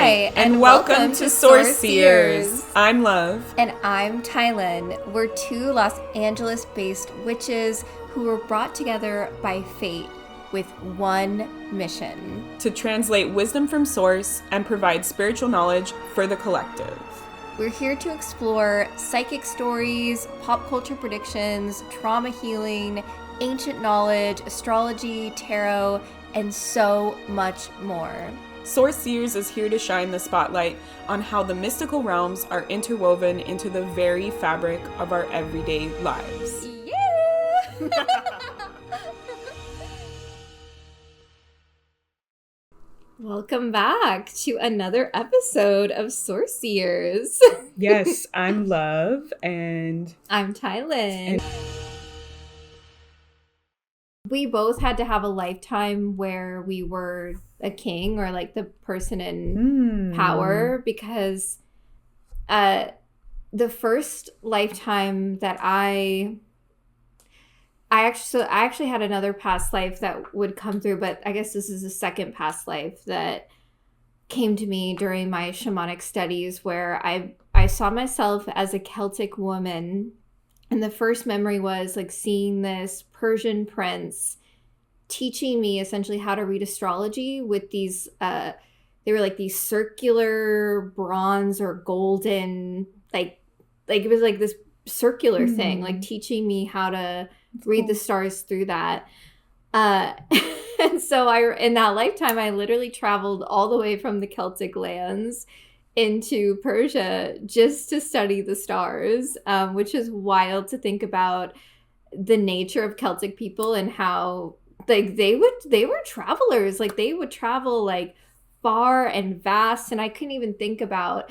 Hi, and welcome to Source Seers. I'm Love. And I'm Tylynn. We're two Los Angeles-based witches who were brought together by fate with one mission. To translate wisdom from Source and provide spiritual knowledge for the collective. We're here to explore psychic stories, pop culture predictions, trauma healing, ancient knowledge, astrology, tarot, and so much more. Source Seers is here to shine the spotlight on how the mystical realms are interwoven into the very fabric of our everyday lives. Yeah! Welcome back to another episode of Source Seers. Yes, I'm Love, and I'm Tylynn. We both had to have a lifetime where we were a king or like the person in power, because the first lifetime that I actually had another past life that would come through, but I guess this is the second past life that came to me during my shamanic studies, where I saw myself as a Celtic woman. And the first memory was like seeing this Persian prince teaching me essentially how to read astrology with these, they were like these circular bronze or golden, like it was like this circular thing, like teaching me how to read the stars through that. And so in that lifetime, I literally traveled all the way from the Celtic lands into Persia just to study the stars, which is wild to think about the nature of Celtic people and how like they were travelers, like they would travel like far and vast, and I couldn't even think about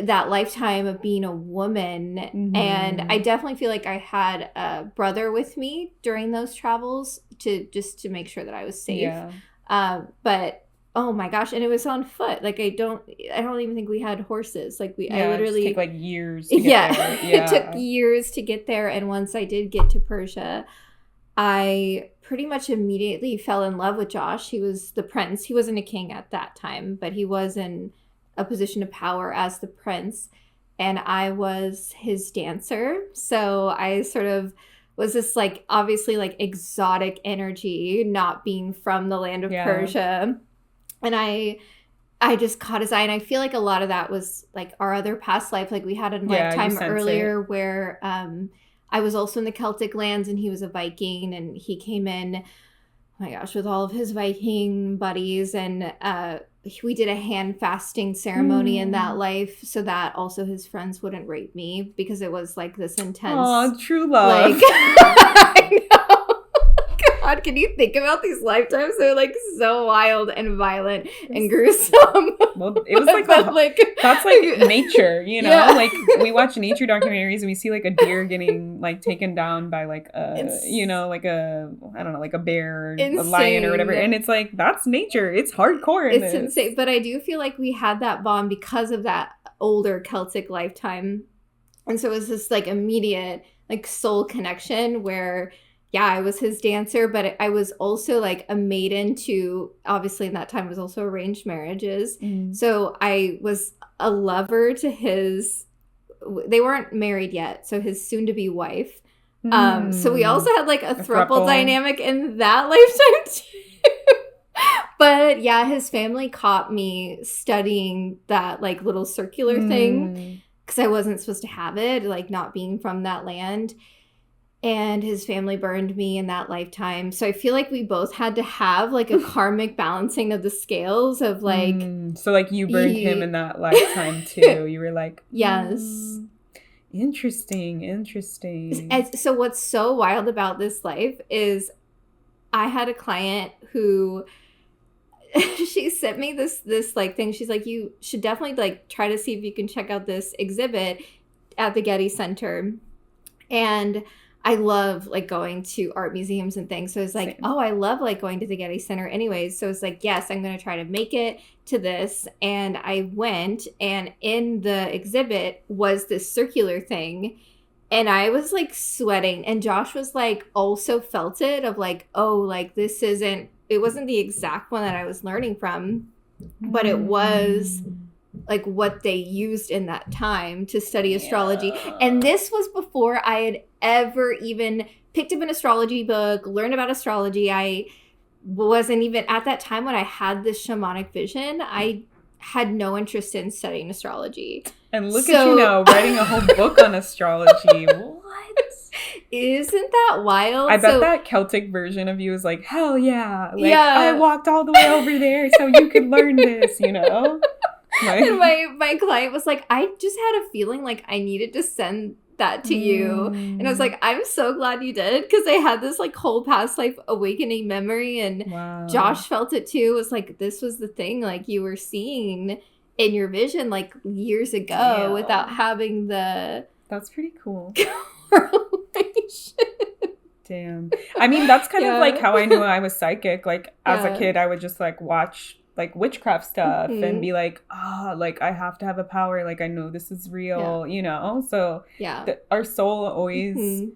that lifetime of being a woman. And I definitely feel like I had a brother with me during those travels to make sure that I was safe. But oh my gosh, and it was on foot. Like I don't even think we had horses. Like I literally take like years to get there. It took years to get there. And once I did get to Persia, I pretty much immediately fell in love with Josh. He was the prince. He wasn't a king at that time, but he was in a position of power as the prince, and I was his dancer. So I sort of was this like obviously like exotic energy, not being from the land of Persia. And I just caught his eye, and I feel like a lot of that was like our other past life. Like we had a lifetime earlier where I was also in the Celtic lands, and he was a Viking, and he came in, oh my gosh, with all of his Viking buddies, and we did a hand fasting ceremony in that life so that also his friends wouldn't rape me, because it was like this intense. Oh, true love. Like, I know. God, can you think about these lifetimes? They're like so wild and violent and gruesome. Well, it was like, that's like nature, you know? Yeah. Like we watch nature documentaries and we see like a deer getting like taken down by like like a, I don't know, like a bear or a lion or whatever. And it's like, that's nature. It's hardcore. It's insane. But I do feel like we had that bond because of that older Celtic lifetime. And so it was this like immediate like soul connection where I was his dancer, but I was also like a maiden to, obviously in that time it was also arranged marriages. So I was a lover to they weren't married yet, so his soon-to-be wife. So we also had like a throuple dynamic in that lifetime too. But yeah, his family caught me studying that like little circular thing, because I wasn't supposed to have it, like not being from that land. And his family burned me in that lifetime. So I feel like we both had to have like a karmic balancing of the scales of like... So like you burned him in that lifetime too. You were like... Yes. Interesting. So what's so wild about this life is I had a client who... she sent me this like thing. She's like, you should definitely like try to see if you can check out this exhibit at the Getty Center. And I love like going to art museums and things. So it's like, Same. I love like going to the Getty Center anyways. So it's like, yes, I'm going to try to make it to this. And I went, and in the exhibit was this circular thing. And I was like sweating. And Josh was like also felt it of like, oh, like this it wasn't the exact one that I was learning from. but it was like what they used in that time to study astrology. And this was before I had ever even picked up an astrology book, learned about astrology. I wasn't even at that time when I had this shamanic vision. I had no interest in studying astrology. And look at you now, writing a whole book on astrology. What? Isn't that wild? I bet that Celtic version of you is like, hell yeah. Like, I walked all the way over there so you could learn this, you know? Like, and my client was like, I just had a feeling like I needed to send that to you. And I was like, I'm so glad you did, because I had this like whole past life awakening memory, and Josh felt it too. It was like, this was the thing like you were seeing in your vision like years ago without having the... That's pretty cool. correlation. Damn. I mean, that's kind of like how I knew I was psychic. Like as a kid, I would just like watch like witchcraft stuff and be like, like I have to have a power. Like I know this is real, you know? So our soul always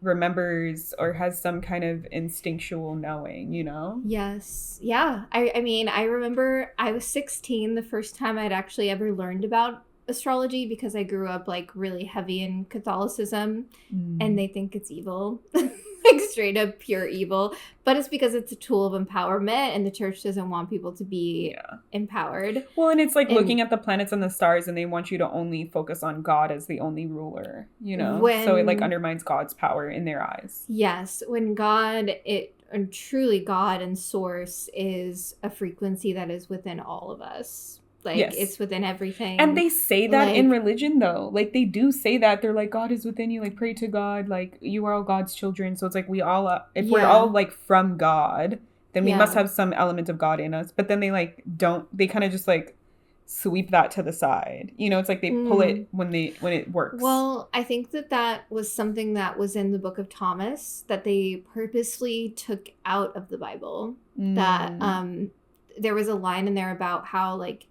remembers or has some kind of instinctual knowing, you know? Yes. Yeah. I mean, I remember I was 16 the first time I'd actually ever learned about astrology, because I grew up like really heavy in Catholicism and they think it's evil. Like straight up pure evil, but it's because it's a tool of empowerment, and the church doesn't want people to be empowered. Well, and it's like looking at the planets and the stars, and they want you to only focus on God as the only ruler, you know? So it like undermines God's power in their eyes. Yes. When God, and truly God and source is a frequency that is within all of us. Like, it's within everything. And they say that like, in religion, though. Like, they do say that. They're like, God is within you. Like, pray to God. Like, you are all God's children. So it's like we all, if we're all, like, from God, then we must have some element of God in us. But then they, like, don't, they kind of just, like, sweep that to the side. You know, it's like they pull it when it works. Well, I think that was something that was in the Book of Thomas that they purposely took out of the Bible. That there was a line in there about how, like,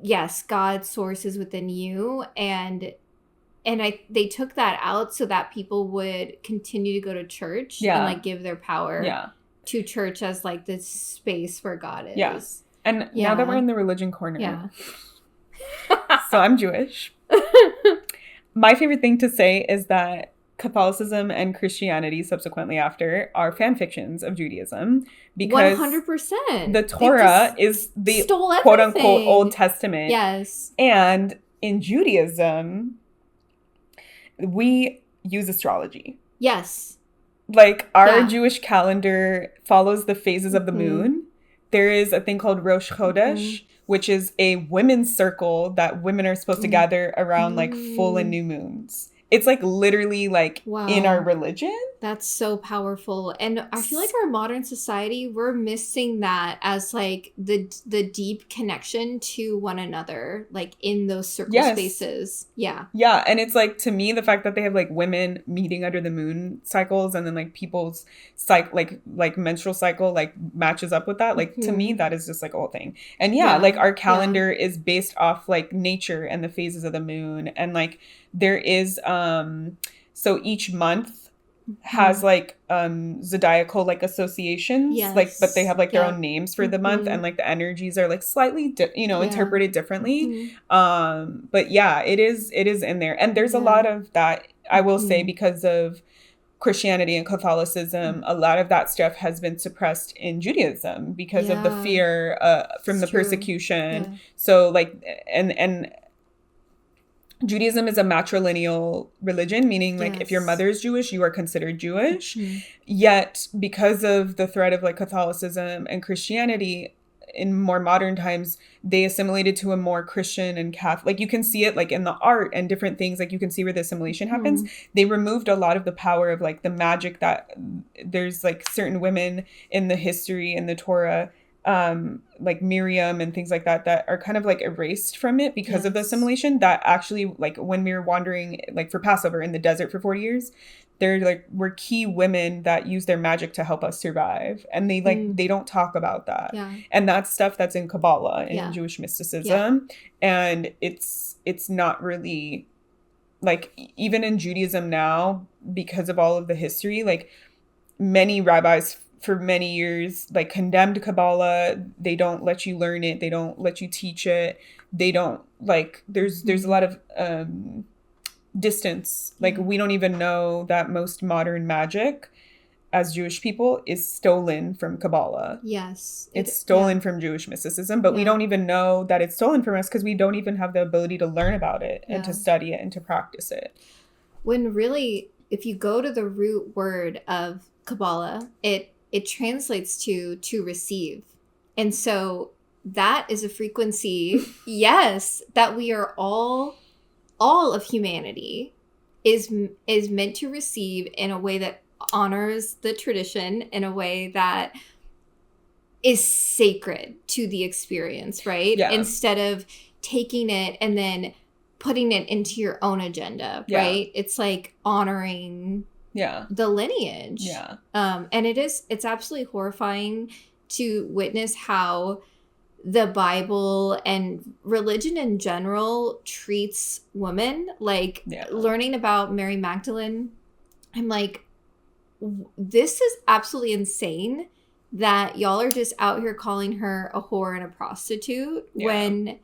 yes, God's source is within you, and they took that out so that people would continue to go to church and like give their power to church as like this space where God is. Yeah. And now that we're in the religion corner, so I'm Jewish. My favorite thing to say is that Catholicism and Christianity subsequently after are fan fictions of Judaism, because 100%. the Torah is the quote unquote Old Testament. Yes. And in Judaism, we use astrology. Yes. Like our Jewish calendar follows the phases of the moon. There is a thing called Rosh Chodesh, which is a women's circle that women are supposed to gather around like full and new moons. It's like literally like in our religion. That's so powerful. And I feel like our modern society, we're missing that as like the deep connection to one another, like in those circle spaces. Yeah. Yeah. And it's like, to me, the fact that they have like women meeting under the moon cycles, and then like people's like menstrual cycle like matches up with that. Like to me, that is just like a whole thing. And like our calendar is based off like nature and the phases of the moon. And like there is so each month has like zodiacal like associations, like, but they have like their own names for the month, and like the energies are like slightly interpreted differently. But yeah, it is in there, and there's a lot of that, I will say, because of Christianity and Catholicism. A lot of that stuff has been suppressed in Judaism because of the fear from the persecution. So like and Judaism is a matrilineal religion, meaning like if your mother is Jewish, you are considered Jewish. Yet because of the threat of like Catholicism and Christianity in more modern times, they assimilated to a more Christian and Catholic. Like you can see it like in the art and different things, like you can see where the assimilation happens. They removed a lot of the power of like the magic that there's like certain women in the history in the Torah, like Miriam and things like that are kind of like erased from it because of the assimilation. That actually, like when we were wandering like for Passover in the desert for 40 years, there like were key women that used their magic to help us survive, and they like they don't talk about that. And that's stuff that's in Kabbalah and in Jewish mysticism. And it's not really like, even in Judaism now, because of all of the history, like many rabbis for many years, like, condemned Kabbalah. They don't let you learn it. They don't let you teach it. They don't, like, there's a lot of distance. Like, we don't even know that most modern magic as Jewish people is stolen from Kabbalah. Yes. It's stolen from Jewish mysticism, but we don't even know that it's stolen from us because we don't even have the ability to learn about it and to study it and to practice it. When really, if you go to the root word of Kabbalah, it translates to receive. And so that is a frequency, yes, that we are all of humanity is meant to receive in a way that honors the tradition, in a way that is sacred to the experience, right? Yeah. Instead of taking it and then putting it into your own agenda, right? It's like honoring the lineage. Yeah. And it's absolutely horrifying to witness how the Bible and religion in general treats women. Like, learning about Mary Magdalene, I'm like, this is absolutely insane that y'all are just out here calling her a whore and a prostitute when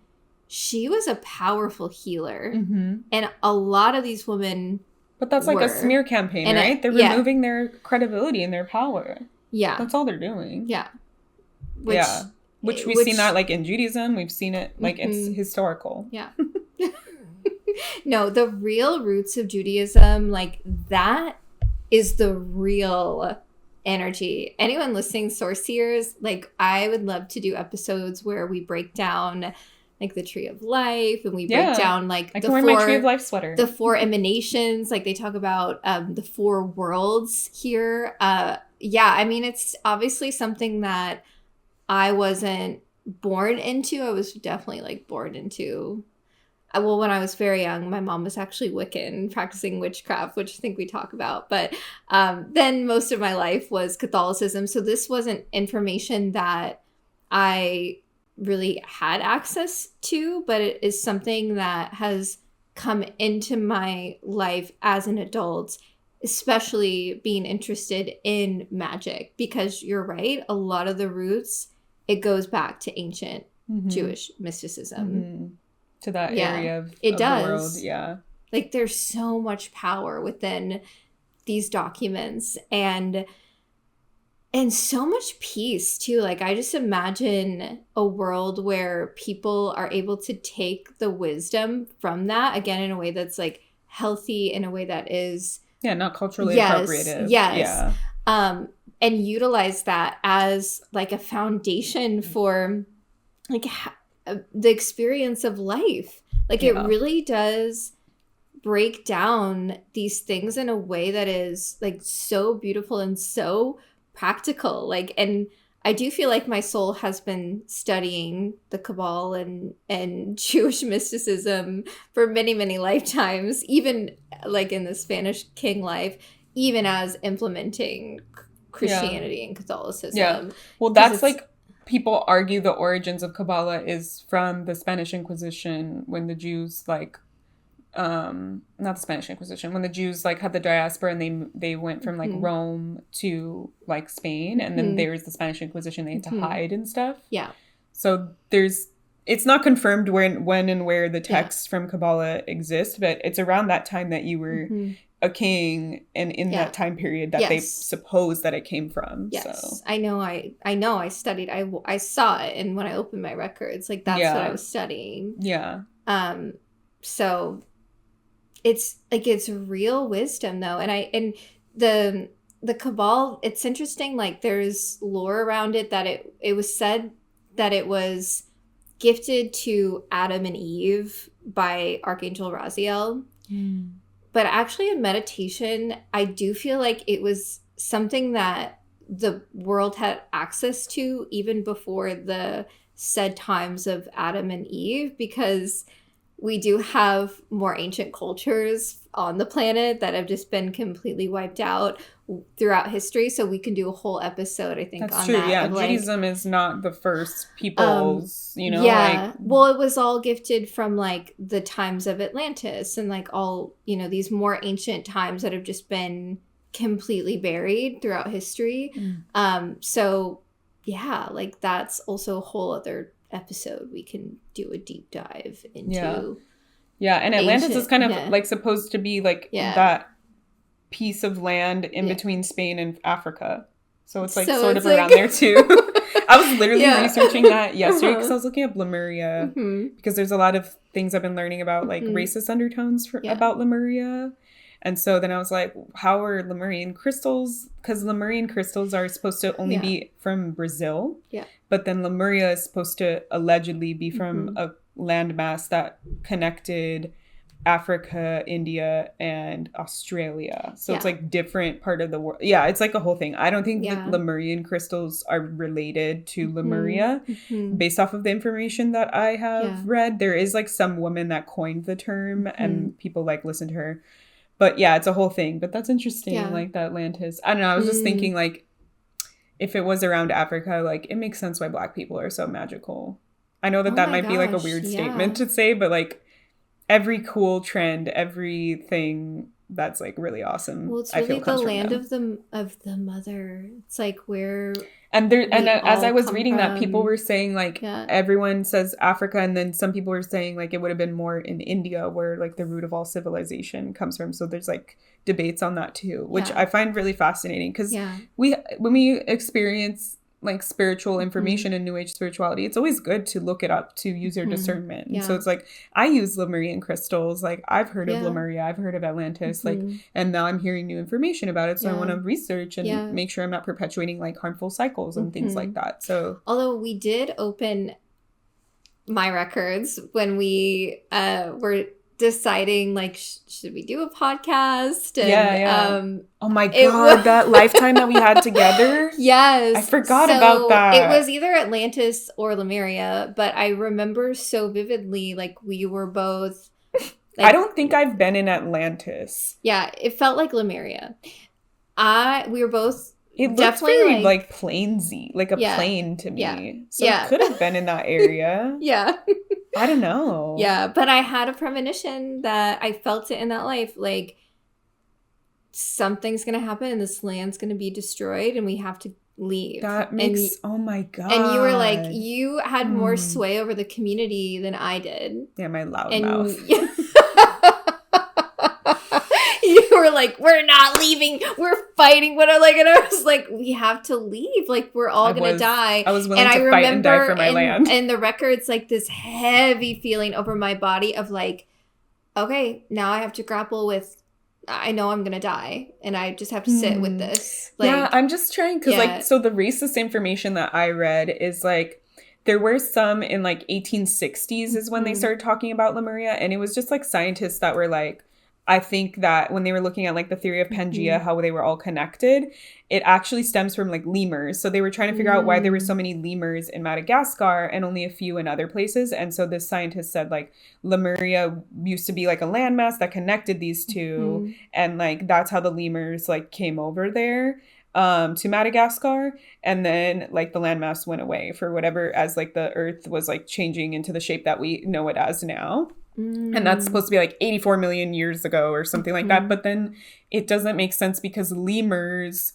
she was a powerful healer. Mm-hmm. And a lot of these women But that's like a smear campaign, right? They're removing their credibility and their power. Yeah. That's all they're doing. Yeah. Which we've seen that, like, in Judaism. We've seen it, like, it's historical. Yeah. No, the real roots of Judaism, like, that is the real energy. Anyone listening, Sorcerers, like, I would love to do episodes where we break down, like, the Tree of Life, and we break down, like, I can wear my Tree of Life sweater. The 4 emanations. Like, they talk about the 4 worlds here. I mean, it's obviously something that I wasn't born into. I was definitely, like, born into. Well, when I was very young, my mom was actually Wiccan, practicing witchcraft, which I think we talk about. But then most of my life was Catholicism. So this wasn't information that I really had access to, but it is something that has come into my life as an adult, especially being interested in magic. Because you're right, a lot of the roots, it goes back to ancient Jewish mysticism. Mm-hmm. To that area of the world. Yeah. Like, there's so much power within these documents and so much peace too. Like, I just imagine a world where people are able to take the wisdom from that, again, in a way that's, like, healthy, in a way that is not culturally appropriative. Yes. Yeah. And utilize that as, like, a foundation for, like, the experience of life. Like, it really does break down these things in a way that is, like, so beautiful and so practical. Like, and I do feel like my soul has been studying the Kabbalah and Jewish mysticism for many, many lifetimes, even, like, in the Spanish king life, even as implementing Christianity and Catholicism. Yeah. Well, that's, like, people argue the origins of Kabbalah is from the Spanish Inquisition, when the Jews, like, not the Spanish Inquisition, when the Jews, like, had the diaspora and they went from, like, Rome to, like, Spain, and then there was the Spanish Inquisition, they had to hide and stuff. Yeah. So it's not confirmed when and where the texts from Kabbalah exist, but it's around that time that you were a king, and in that time period that they suppose that it came from. Yes. So. I know I studied, I saw it, and when I opened my records, like, that's what I was studying. Yeah. So it's, like, it's real wisdom though. And the Kabbalah, it's interesting, like, there's lore around it that it was said that it was gifted to Adam and Eve by Archangel Raziel. But actually, in meditation, I do feel like it was something that the world had access to even before the said times of Adam and Eve, because we do have more ancient cultures on the planet that have just been completely wiped out throughout history. So we can do a whole episode, I think, that's on true. that. Yeah, Judaism is not the first peoples, Yeah. Like, well, it was all gifted from, like, the times of Atlantis and, like, all, these more ancient times that have just been completely buried throughout history. So yeah, like that's also a whole other episode we can do a deep dive into. Yeah, and Atlantis is kind of like supposed to be like that piece of land in between Spain and Africa. So it's like sort of around there too. I was literally researching that yesterday because I was looking up Lemuria because there's a lot of things I've been learning about like racist undertones about Lemuria. And so then I was like, how are Lemurian crystals? Because Lemurian crystals are supposed to only be from Brazil. Yeah. But then Lemuria is supposed to allegedly be from a landmass that connected Africa, India, and Australia. So it's like different part of the world. Yeah, it's like a whole thing. I don't think the Lemurian crystals are related to Lemuria based off of the information that I have read. There is like some woman that coined the term and people like listen to her. But yeah, it's a whole thing. But that's interesting, like the Atlantis. I don't know. I was just thinking, like, if it was around Africa, like, it makes sense why Black people are so magical. I know that might be, like, a weird statement to say, but, like, every cool trend, everything that's, like, really awesome, well, it's really the land of the mother. It's, like, where... And as I was reading that, people were saying, like, everyone says Africa, and then some people were saying, like, it would have been more in India where, like, the root of all civilization comes from. So there's, like, debates on that, too, which I find really fascinating. Because when we experience, like, spiritual information and New Age spirituality, it's always good to look it up to use your discernment. Yeah. So it's like, I use Lemurian crystals. Like, I've heard of Lemuria. I've heard of Atlantis. Like, and now I'm hearing new information about it. So I want to research and make sure I'm not perpetuating, like, harmful cycles and things like that. So, although we did open my records when we were deciding, like, should we do a podcast? And, oh my God, that lifetime that we had together. Yes. I forgot about that. It was either Atlantis or Lemuria, but I remember so vividly, like, we were both... Like, I don't think I've been in Atlantis. Yeah, it felt like Lemuria. We were both... It looked very, like plainsy, like a plane to me. Yeah. So it could have been in that area. I don't know. Yeah, but I had a premonition that I felt it in that life. Like, something's going to happen and this land's going to be destroyed and we have to leave. That makes... oh my God. And you were like, you had more sway over the community than I did. Yeah, my loud mouth. You were like, we're not leaving. We're fighting. And I was like, we have to leave. Like, we're all going to die. I was willing to fight and die for my land. And the record's like this heavy feeling over my body of like, okay, now I have to grapple with, I know I'm going to die. And I just have to sit with this. Like, yeah, I'm just trying. Because like, so the racist information that I read is like, there were some in like 1860s is when they started talking about Lemuria. And it was just like scientists that were like, I think that when they were looking at like the theory of Pangea, how they were all connected, it actually stems from like lemurs. So they were trying to figure out why there were so many lemurs in Madagascar and only a few in other places. And so this scientist said like Lemuria used to be like a landmass that connected these two. And like that's how the lemurs like came over there to Madagascar. And then like the landmass went away for whatever, as like the earth was like changing into the shape that we know it as now. And that's supposed to be like 84 million years ago or something like that. But then it doesn't make sense because lemurs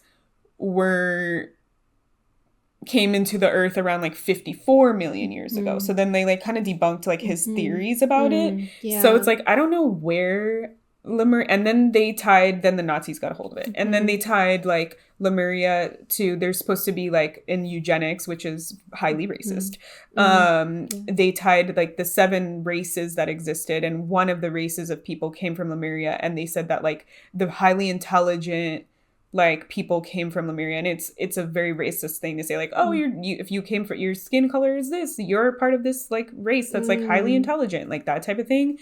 came into the earth around like 54 million years ago. So then they like kind of debunked like his theories about it. Yeah. So it's like, I don't know where Lemuria, and then the Nazis got a hold of it. And then they tied like Lemuria to, they're supposed to be like in eugenics, which is highly racist. They tied like the 7 races that existed, and one of the races of people came from Lemuria, and they said that like the highly intelligent like people came from Lemuria. And it's a very racist thing to say like, oh, if you came from, your skin color is this, you're part of this like race that's like highly intelligent, like that type of thing.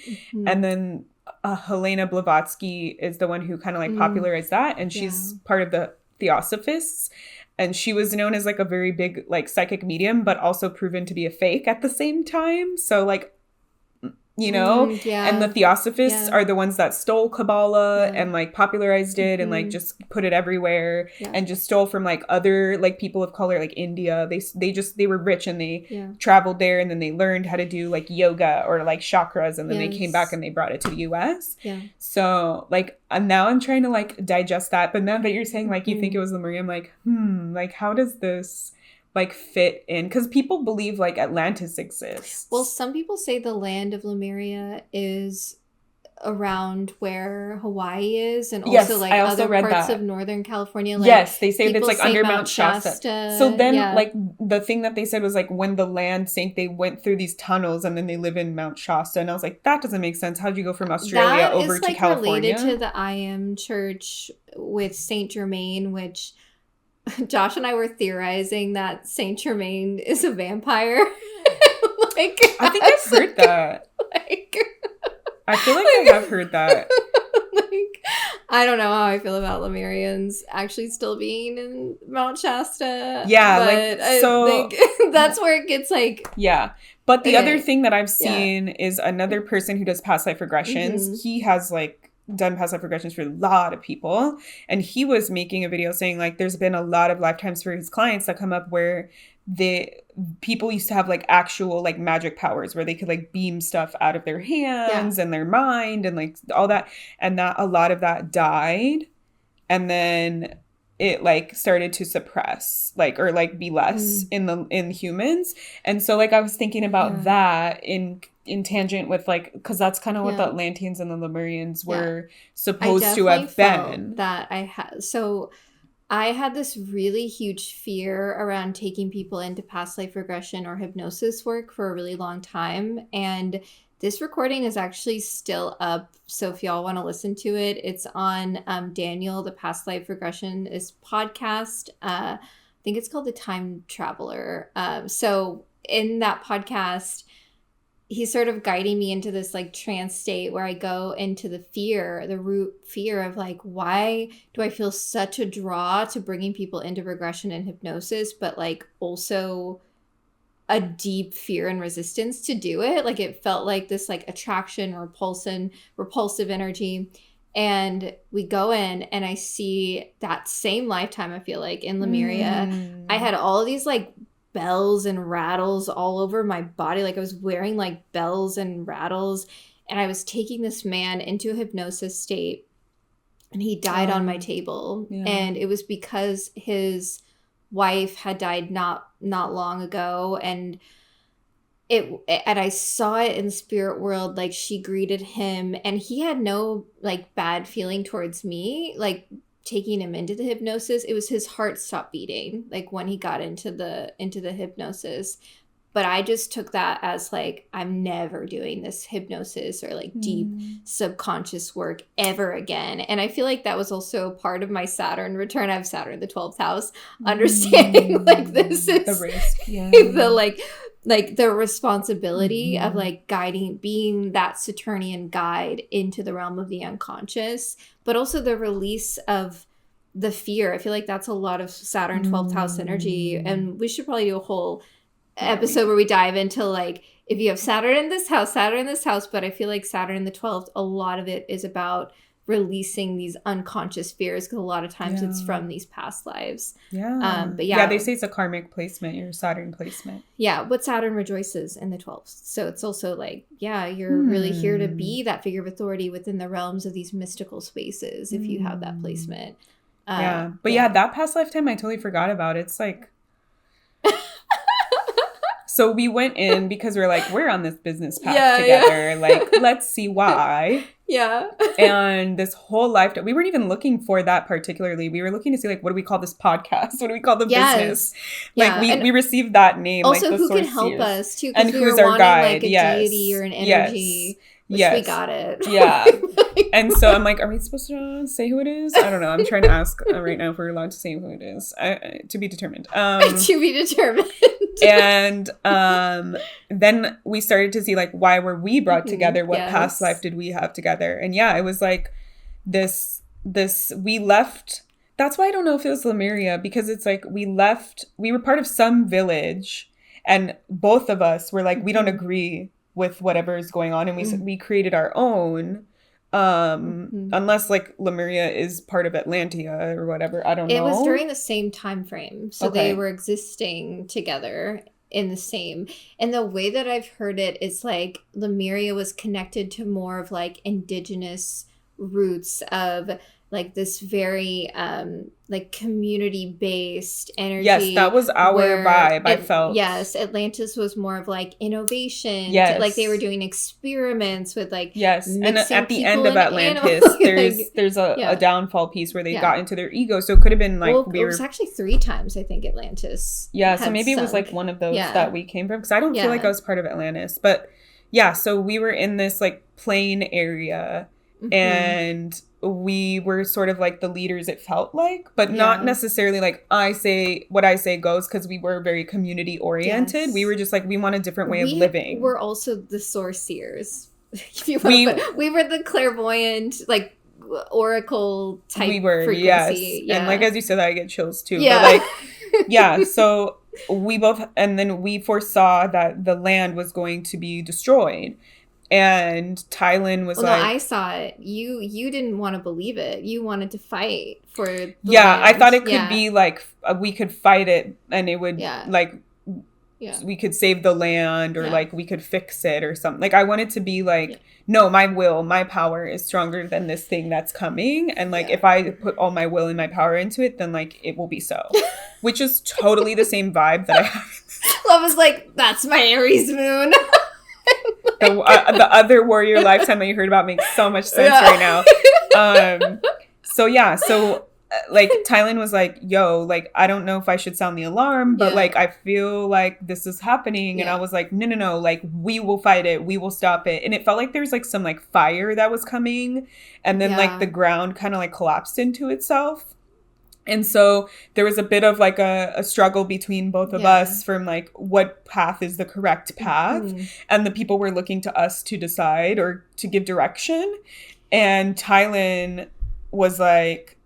And then Helena Blavatsky is the one who kind of like popularized that, and she's part of the Theosophists, and she was known as like a very big like psychic medium, but also proven to be a fake at the same time. So like you know? Yeah. And the Theosophists are the ones that stole Kabbalah and like popularized it and like just put it everywhere and just stole from like other like people of color, like India. They were rich and they traveled there and then they learned how to do like yoga or like chakras and then they came back and they brought it to the US. Yeah. So like now I'm trying to like digest that. But now that you're saying like you think it was Lemuria, I'm like, like how does this like fit in, because people believe like Atlantis exists. Well, some people say the land of Lemuria is around where Hawaii is, and also like other parts of Northern California. Like, they say it's like under Mount Shasta. So then like the thing that they said was like when the land sank, they went through these tunnels and then they live in Mount Shasta. And I was like, that doesn't make sense. How'd you go from Australia over to California? Related to the I Am Church with Saint Germain, which Josh and I were theorizing that Saint Germain is a vampire. Like, I think I've heard that. Like, I feel like I have heard that. Like, I don't know how I feel about Lemurians actually still being in Mount Shasta. Yeah, like, so I think that's where it gets like. Yeah. But the other thing that I've seen is another person who does past life regressions. He has like done past life regressions for a lot of people, and he was making a video saying like there's been a lot of lifetimes for his clients that come up where the people used to have like actual like magic powers where they could like beam stuff out of their hands and their mind and like all that, and that a lot of that died and then it like started to suppress like or like be less in humans. And so like I was thinking about that in tangent with like, because that's kind of what the Atlanteans and the Lemurians were supposed to have been. That I had this really huge fear around taking people into past life regression or hypnosis work for a really long time, and this recording is actually still up, so if y'all want to listen to it, it's on Daniel, the Past Life Regressionist podcast. I think it's called The Time Traveler. So in that podcast, he's sort of guiding me into this like trance state where I go into the root fear of like, why do I feel such a draw to bringing people into regression and hypnosis, but like also a deep fear and resistance to do it. Like it felt like this like attraction, repulsive energy. And we go in and I see that same lifetime, I feel like in Lemuria, I had all of these like bells and rattles all over my body. Like I was wearing like bells and rattles, and I was taking this man into a hypnosis state, and he died on my table. And it was because his wife had died not long ago, and I saw it in the spirit world. Like she greeted him, and he had no like bad feeling towards me, like taking him into the hypnosis. It was his heart stopped beating like when he got into the hypnosis. But I just took that as like, I'm never doing this hypnosis or like deep subconscious work ever again. And I feel like that was also part of my Saturn return. I have Saturn in the 12th house, understanding like this is the risk, the the responsibility of like guiding, being that Saturnian guide into the realm of the unconscious, but also the release of the fear. I feel like that's a lot of Saturn 12th house energy. And we should probably do a whole episode where we dive into like, if you have Saturn in this house, but I feel like Saturn in the 12th, a lot of it is about releasing these unconscious fears, because a lot of times it's from these past lives. But they say it's a karmic placement, your Saturn placement. But Saturn rejoices in the 12th, so it's also like you're really here to be that figure of authority within the realms of these mystical spaces if you have that placement. That past lifetime I totally forgot about. It's like so we went in because we're on this business path together. Like, let's see why. And this whole lifetime, we weren't even looking for that particularly. We were looking to see, like, what do we call this podcast? What do we call the business? Like, we received that name. Also, like, who can help us, too? And who's our guide. Like, a deity or an energy. Which we got it. And so I'm like, are we supposed to say who it is? I don't know. I'm trying to ask right now if we're allowed to say who it is. To be determined. To be determined. And then we started to see, like, why were we brought together? What past life did we have together? And it was like this we left. That's why I don't know if it was Lemuria, because it's like we were part of some village, and both of us were like, we don't agree with whatever is going on, and we created our own. Unless like Lemuria is part of Atlantia or whatever, I don't know. It was during the same time frame, so they were existing together in the same. And the way that I've heard it is like Lemuria was connected to more of like indigenous roots of like this very like community based energy. Yes, that was our vibe. I felt. Yes, Atlantis was more of like innovation. Yes, like they were doing experiments with like and at the end of Atlantis, there's a downfall piece where they got into their ego. So it could have been like it was actually 3 times I think Atlantis. Yeah, so maybe it was like one of those that we came from because I don't feel like I was part of Atlantis, but yeah. So we were in this like plain area, and we were sort of like the leaders, it felt like, but not necessarily like I say what I say goes, because we were very community oriented. Yes. We were just like, we want a different way of living. We're also the source seers. we were the clairvoyant, like oracle type frequency. Yes. Yeah. And like as you said, I get chills too. Yeah. But like yeah, so we both, and then we foresaw that the land was going to be destroyed. And Tylynn was no, I saw it. You didn't want to believe it. You wanted to fight for the land. I thought it could be like we could fight it and it would like we could save the land, or like we could fix it or something. Like I wanted to be like, no, my power is stronger than this thing that's coming, and like if I put all my will and my power into it, then like it will be so. Which is totally the same vibe that I have. Love is like, that's my Aries moon. The other warrior lifetime that you heard about makes so much sense right now. So like Tylynn was like, yo, like I don't know if I should sound the alarm, but like I feel like this is happening. And I was like, no, like we will fight it, we will stop it. And it felt like there's like some like fire that was coming, and then like the ground kind of like collapsed into itself. And so there was a bit of like a struggle between both of us from like what path is the correct path. And the people were looking to us to decide or to give direction. And Tylynn was like,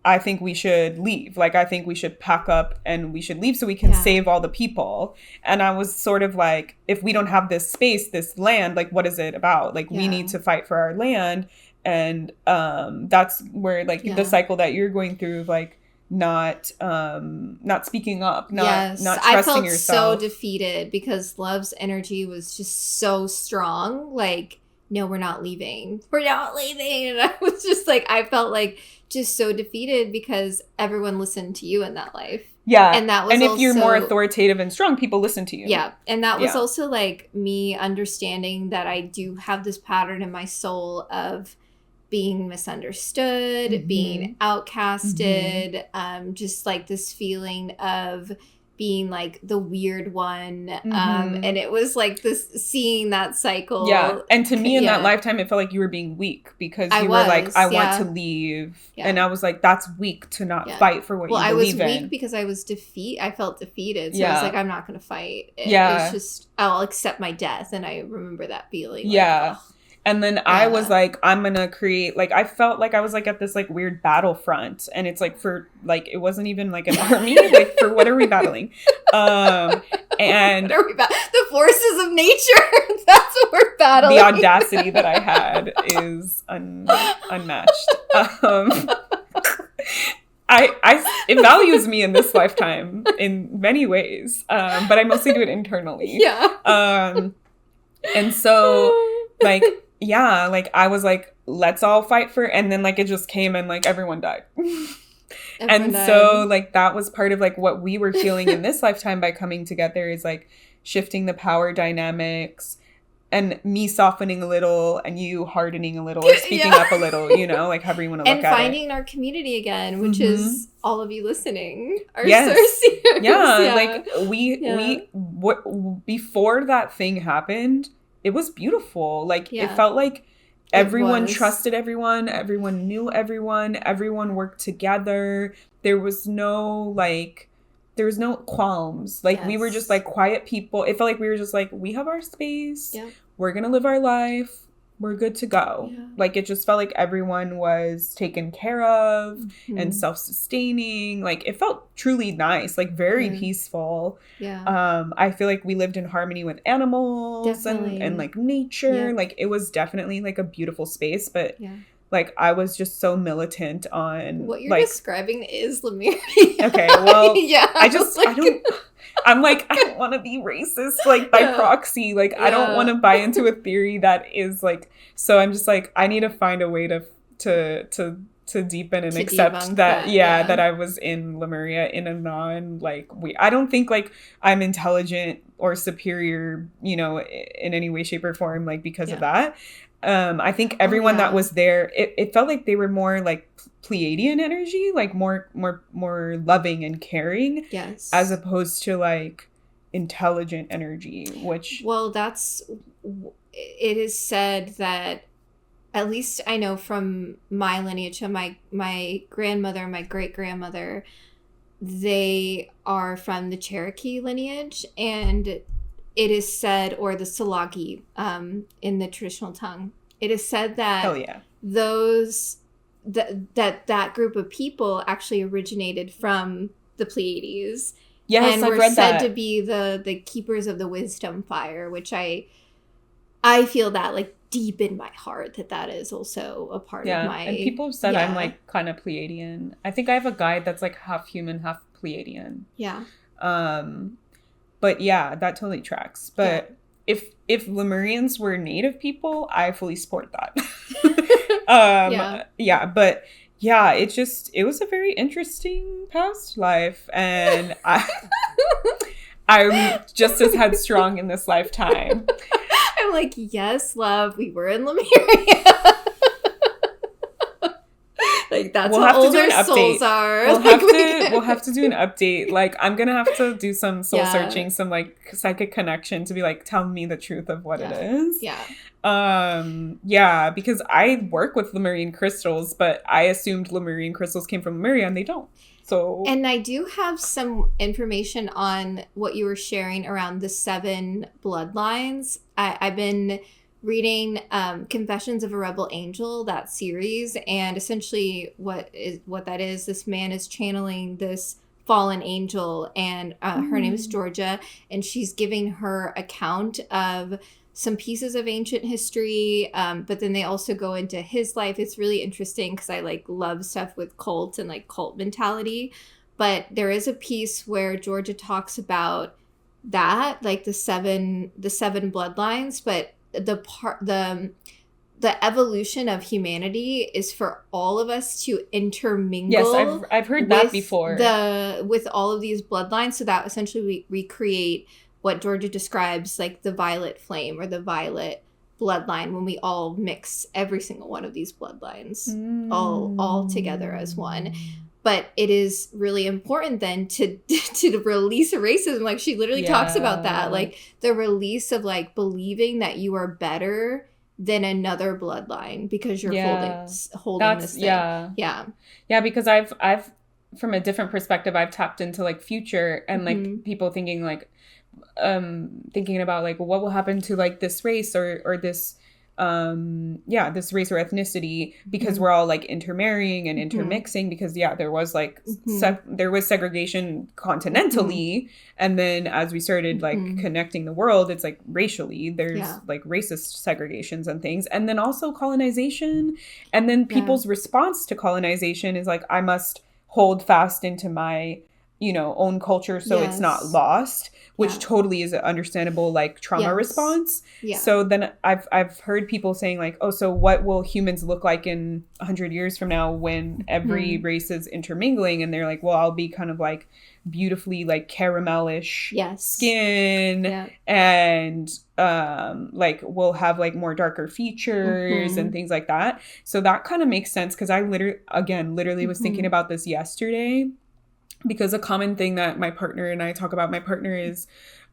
I think we should leave. Like, I think we should pack up and we should leave so we can save all the people. And I was sort of like, if we don't have this space, this land, like, what is it about? Like, we need to fight for our land. And that's where like the cycle that you're going through of like not speaking up, not trusting yourself. I felt so defeated because Love's energy was just so strong. Like, no, we're not leaving. And I was just like, I felt like just so defeated because everyone listened to you in that life. Yeah. And that was if you're more authoritative and strong, people listen to you. Yeah. And that was also like me understanding that I do have this pattern in my soul of being misunderstood, being outcasted, just like this feeling of being like the weird one. And it was like this, seeing that cycle. Yeah. And to me in that lifetime, it felt like you were being weak because you were like, I want to leave. Yeah. And I was like, that's weak to not fight for what you believe in. I was weak because I felt defeated. So I was like, I'm not going to fight. It was just, I'll accept my death. And I remember that feeling. Yeah. Like, and then I was like, I'm going to create, like, I felt like I was like at this like weird battlefront. And it's like for, like, it wasn't even like an army. Like, for what are we battling? And the forces of nature. That's what we're battling. The audacity that I had is unmatched. It values me in this lifetime in many ways. But I mostly do it internally. Yeah. And so, like, yeah, like I was like, let's all fight for, and then like it just came and like everyone died. So like that was part of like what we were feeling in this lifetime by coming together, is like shifting the power dynamics and me softening a little and you hardening a little or speaking up a little, you know, like however you want to look at it. And finding our community again, which is all of you listening. Our Cerseiers. Yeah, like we before that thing happened, it was beautiful. Like it felt like everyone trusted everyone knew everyone worked together. There was no qualms. Like we were just like quiet people. It felt like we were just like, we have our space. Yeah. We're gonna live our life. we're good to go. Yeah. Like, it just felt like everyone was taken care of and self-sustaining. Like, it felt truly nice, like very peaceful. Yeah. I feel like we lived in harmony with animals and like nature. Yep. Like, it was definitely like a beautiful space, but yeah. like, I was just so militant on what you're like, describing is Lemuria. Okay, well, yeah, I don't. I'm like, I don't want to be racist, like, by proxy. Like, I don't want to buy into a theory that is, like, so I'm just like, I need to find a way to deepen and accept that, that I was in Lemuria in a non, I don't think, like, I'm intelligent or superior, you know, in any way, shape, or form, like, because of that. I think everyone that was there, it felt like they were more, like, Pleiadian energy, like more loving and caring, as opposed to like intelligent energy, which, well, it is said that, at least I know from my lineage, my grandmother, my great grandmother, they are from the Cherokee lineage, and it is said, or the Salagi, in the traditional tongue, it is said that those that group of people actually originated from the Pleiades. Yes, and I've read that. And were said to be the keepers of the wisdom fire, which I feel that, like, deep in my heart, that is also a part of my... and people have said I'm, like, kind of Pleiadian. I think I have a guide that's, like, half human, half Pleiadian. Yeah. But, yeah, that totally tracks. But if Lemurians were native people, I fully support that. But yeah, it was a very interesting past life, and I'm just as headstrong in this lifetime. I'm like, yes, love, we were in Lemuria. Like, that's how old our souls are. We'll have to do an update. Like, I'm gonna have to do some soul searching, some like psychic connection to be like, tell me the truth of what it is. Because I work with Lemurian crystals, but I assumed Lemurian crystals came from Lemuria, and they don't. So, and I do have some information on what you were sharing around the 7 bloodlines. I've been reading Confessions of a Rebel Angel, that series, and essentially what that is, this man is channeling this fallen angel, and her name is Georgia, and she's giving her account of some pieces of ancient history, but then they also go into his life. It's really interesting because I like love stuff with cults and like cult mentality, but there is a piece where Georgia talks about that, like the seven bloodlines, but the evolution of humanity is for all of us to intermingle. Yes, I've heard that before. With all of these bloodlines, so that essentially we create what Georgia describes like the violet flame, or the violet bloodline, when we all mix every single one of these bloodlines all together as one. But it is really important then to release racism. Like, she literally talks about that, like the release of like believing that you are better than another bloodline because you're holding this thing. Yeah, because I've from a different perspective, I've tapped into like future and like people thinking like thinking about like what will happen to like this race or this this race or ethnicity, because we're all like intermarrying and intermixing, because there was like there was segregation continentally, and then as we started like connecting the world, it's like racially there's like racist segregations and things, and then also colonization, and then people's response to colonization is like, I must hold fast into my own culture so it's not lost, which totally is an understandable like trauma response. So then I've heard people saying like, oh, so what will humans look like in 100 years from now when every race is intermingling? And they're like, well, I'll be kind of like beautifully like caramelish skin, and like we'll have like more darker features and things like that. So that kind of makes sense, because I literally was thinking about this yesterday. Because a common thing that my partner and I talk about, my partner is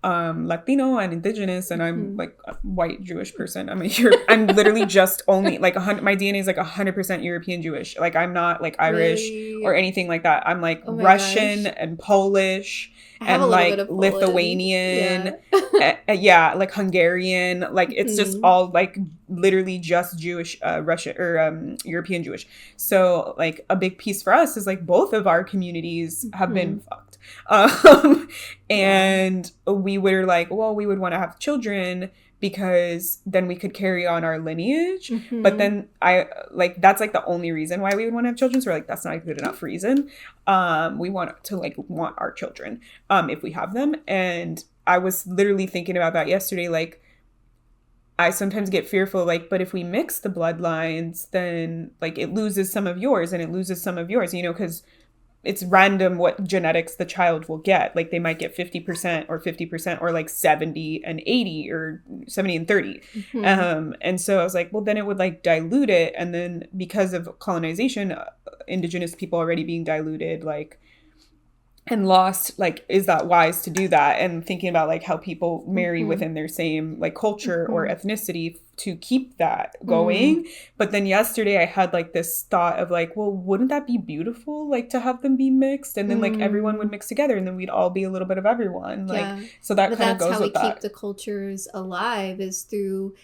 Latino and indigenous, and I'm like a white Jewish person. I'm literally just only like my DNA is like 100% European Jewish. Like I'm not like Irish or anything like that. I'm like Russian and Polish and like Lithuanian, like Hungarian. Like it's just all like literally just Jewish, Russian or European Jewish. So like a big piece for us is like both of our communities have been fucked. And we were like, well, we would want to have children because then we could carry on our lineage. But then that's like the only reason why we would want to have children. So we're like, that's not a good enough reason. We want our children, if we have them. And I was literally thinking about that yesterday. Like, I sometimes get fearful, like, but if we mix the bloodlines, then like it loses some of yours and it loses some of yours, because it's random what genetics the child will get. Like they might get 50% or 50% or like 70 and 80 or 70 and 30. And so I was like, well, then it would like dilute it. And then because of colonization, indigenous people already being diluted, like, and lost, like, is that wise to do that? And thinking about like how people marry within their same like culture or ethnicity to keep that going. But then yesterday I had like this thought of like, well, wouldn't that be beautiful, like to have them be mixed, and then like everyone would mix together and then we'd all be a little bit of everyone. Like, so that kind of goes with that. That's how we keep the cultures alive, is through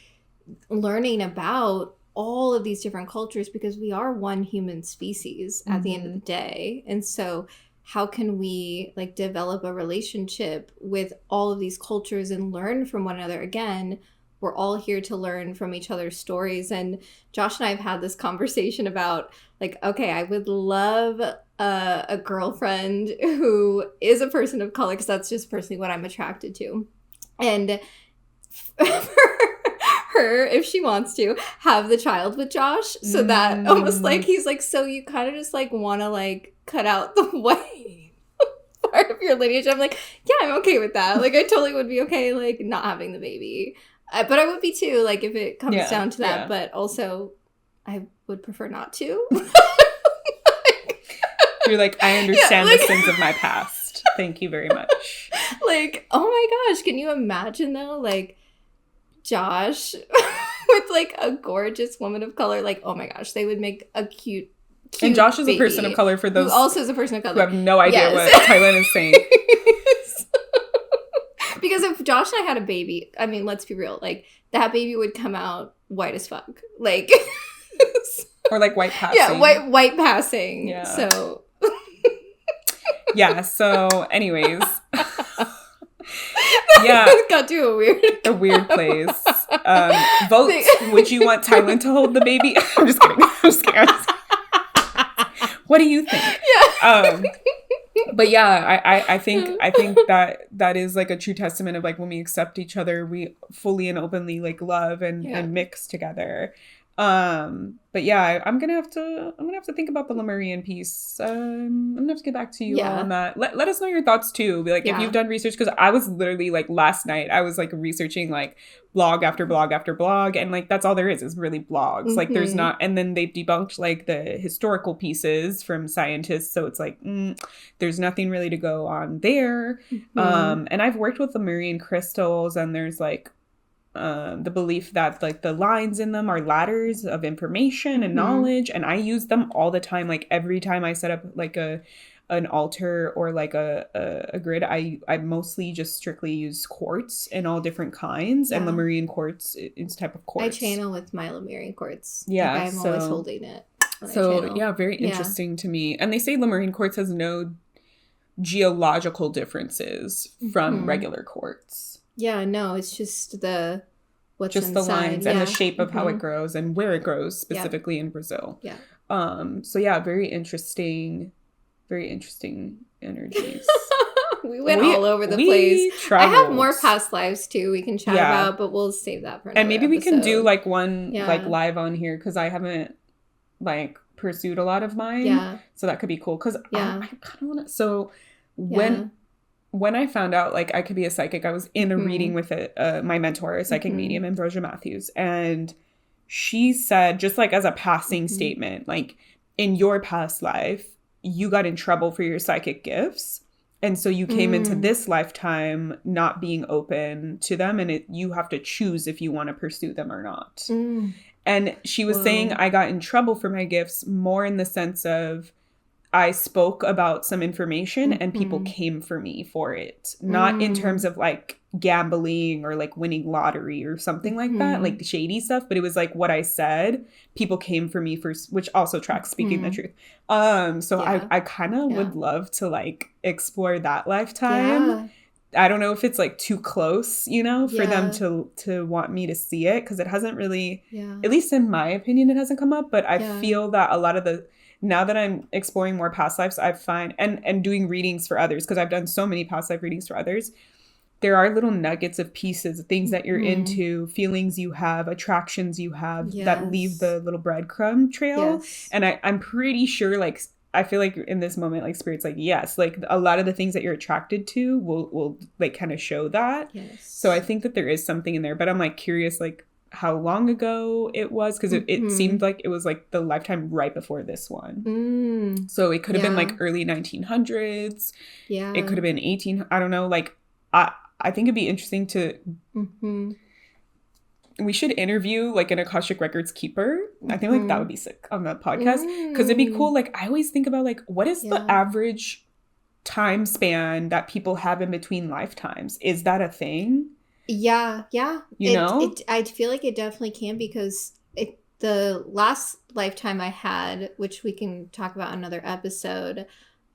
learning about all of these different cultures, because we are one human species at the end of the day. And so how can we like develop a relationship with all of these cultures and learn from one another? Again, we're all here to learn from each other's stories. And Josh and I have had this conversation about like, okay, I would love a girlfriend who is a person of color, because that's just personally what I'm attracted to. And her, if she wants to, have the child with Josh, so that almost like he's like, so you kind of just like want to like cut out the white part of your lineage. I'm like, yeah, I'm okay with that. Like I totally would be okay like not having the baby, but I would be too, like if it comes down to that. But also I would prefer not to. You're like, I understand the sins of my past, thank you very much. Like, oh my gosh, can you imagine though, like Josh with like a gorgeous woman of color? Like, oh my gosh, they would make a cute and Josh is a person of color, for those who also is a person of color who have no idea what Tylynn is saying. Because if Josh and I had a baby, I mean, let's be real, like that baby would come out white as fuck, like or like white passing. Yeah, white passing. Yeah. So yeah. So, anyways. Yeah, got to a weird place. Vote. Would you want Tylynn to hold the baby? I'm just kidding. What do you think? Yeah. But yeah, I think that is like a true testament of like when we accept each other, we fully and openly like love and mix together. But yeah, I'm gonna have to think about the Lemurian piece. I'm gonna have to get back to you on that. Let us know your thoughts too. Be like, if you've done research, because I was literally like last night I was like researching like blog after blog after blog, and like that's all there is really blogs. Like there's not, and then they've debunked like the historical pieces from scientists, so it's like there's nothing really to go on there. And I've worked with Lemurian crystals, and there's like the belief that like the lines in them are ladders of information and knowledge, and I use them all the time. Like every time I set up like an altar or like a grid, I mostly just strictly use quartz in all different kinds, and Lemurian quartz is type of quartz. I channel with my Lemurian quartz. Yeah, like I'm always holding it. So yeah, very interesting to me. And they say Lemurian quartz has no geological differences from regular quartz. Yeah, no, it's just what's just inside. The lines and the shape of how it grows and where it grows, specifically in Brazil. Yeah. So yeah, very interesting energies. we went all over the place. Traveled. I have more past lives too we can chat about, but we'll save that for another And maybe we episode. can do like one like live on here, because I haven't like pursued a lot of mine. Yeah. So that could be cool, because I kind of want to. So when I found out like I could be a psychic, I was in a reading with my mentor, a psychic medium, Ambrosia Matthews, and she said, just like as a passing statement, like in your past life, you got in trouble for your psychic gifts, And so you came into this lifetime not being open to them, and you have to choose if you want to pursue them or not. And she was saying I got in trouble for my gifts more in the sense of I spoke about some information and people came for me for it. Not in terms of like gambling or like winning lottery or something like that, like the shady stuff. But it was like what I said, people came for me for, which also tracks speaking the truth. So I kind of would love to like explore that lifetime. Yeah. I don't know if it's like too close, you know, for them to want me to see it, because it hasn't really, at least in my opinion, it hasn't come up. But I feel that a lot of the, now that I'm exploring more past lives, I find, and doing readings for others, because I've done so many past life readings for others, there are little nuggets of pieces, things that you're into, feelings you have, attractions you have that leave the little breadcrumb trail. And I'm pretty sure, like, I feel like in this moment, like Spirit's like, yes, like a lot of the things that you're attracted to will like kind of show that. So I think that there is something in there, but I'm like curious, like how long ago it was, because it seemed like it was like the lifetime right before this one. So it could have been like early 1900s. It could have been 18. I don't know. Like I think it'd be interesting to. We should interview like an Akashic Records keeper. I think like that would be sick on the podcast, because it'd be cool. Like I always think about like what is the average time span that people have in between lifetimes? Is that a thing? Yeah. You know? I feel like it definitely can, because the last lifetime I had, which we can talk about in another episode,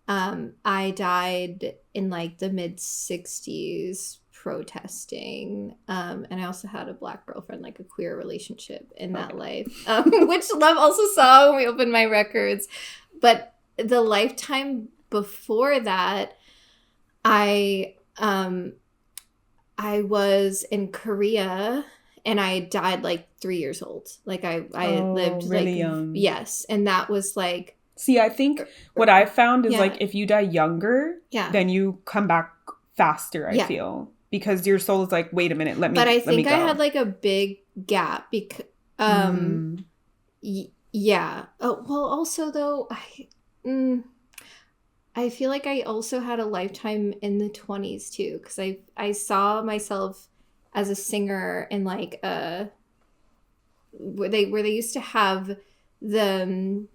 I died in like the mid-60s protesting. And I also had a Black girlfriend, like a queer relationship in that life, which Love also saw when we opened my records. But the lifetime before that, I was in Korea, and I died like 3 years old. Like I lived really like young. Yes, and that was like. See, I think what I found is like if you die younger, then you come back faster. I feel, because your soul is like, wait a minute, let me. But I think I had like a big gap because. Yeah. Oh, well, also though, I feel like I also had a lifetime in the 20s too, because I saw myself as a singer in like where they used to have the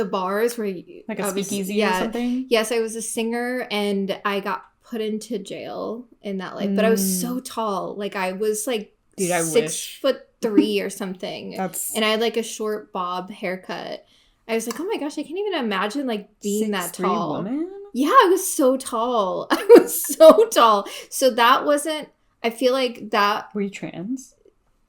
bars where you, like a speakeasy or something. Yes, I was a singer, and I got put into jail in that life. But I was so tall, like I was like 6'3" or something, and I had like a short bob haircut. I was like, oh my gosh, I can't even imagine like being that tall. Woman? Yeah, I was so tall. So that wasn't. I feel like that. Were you trans?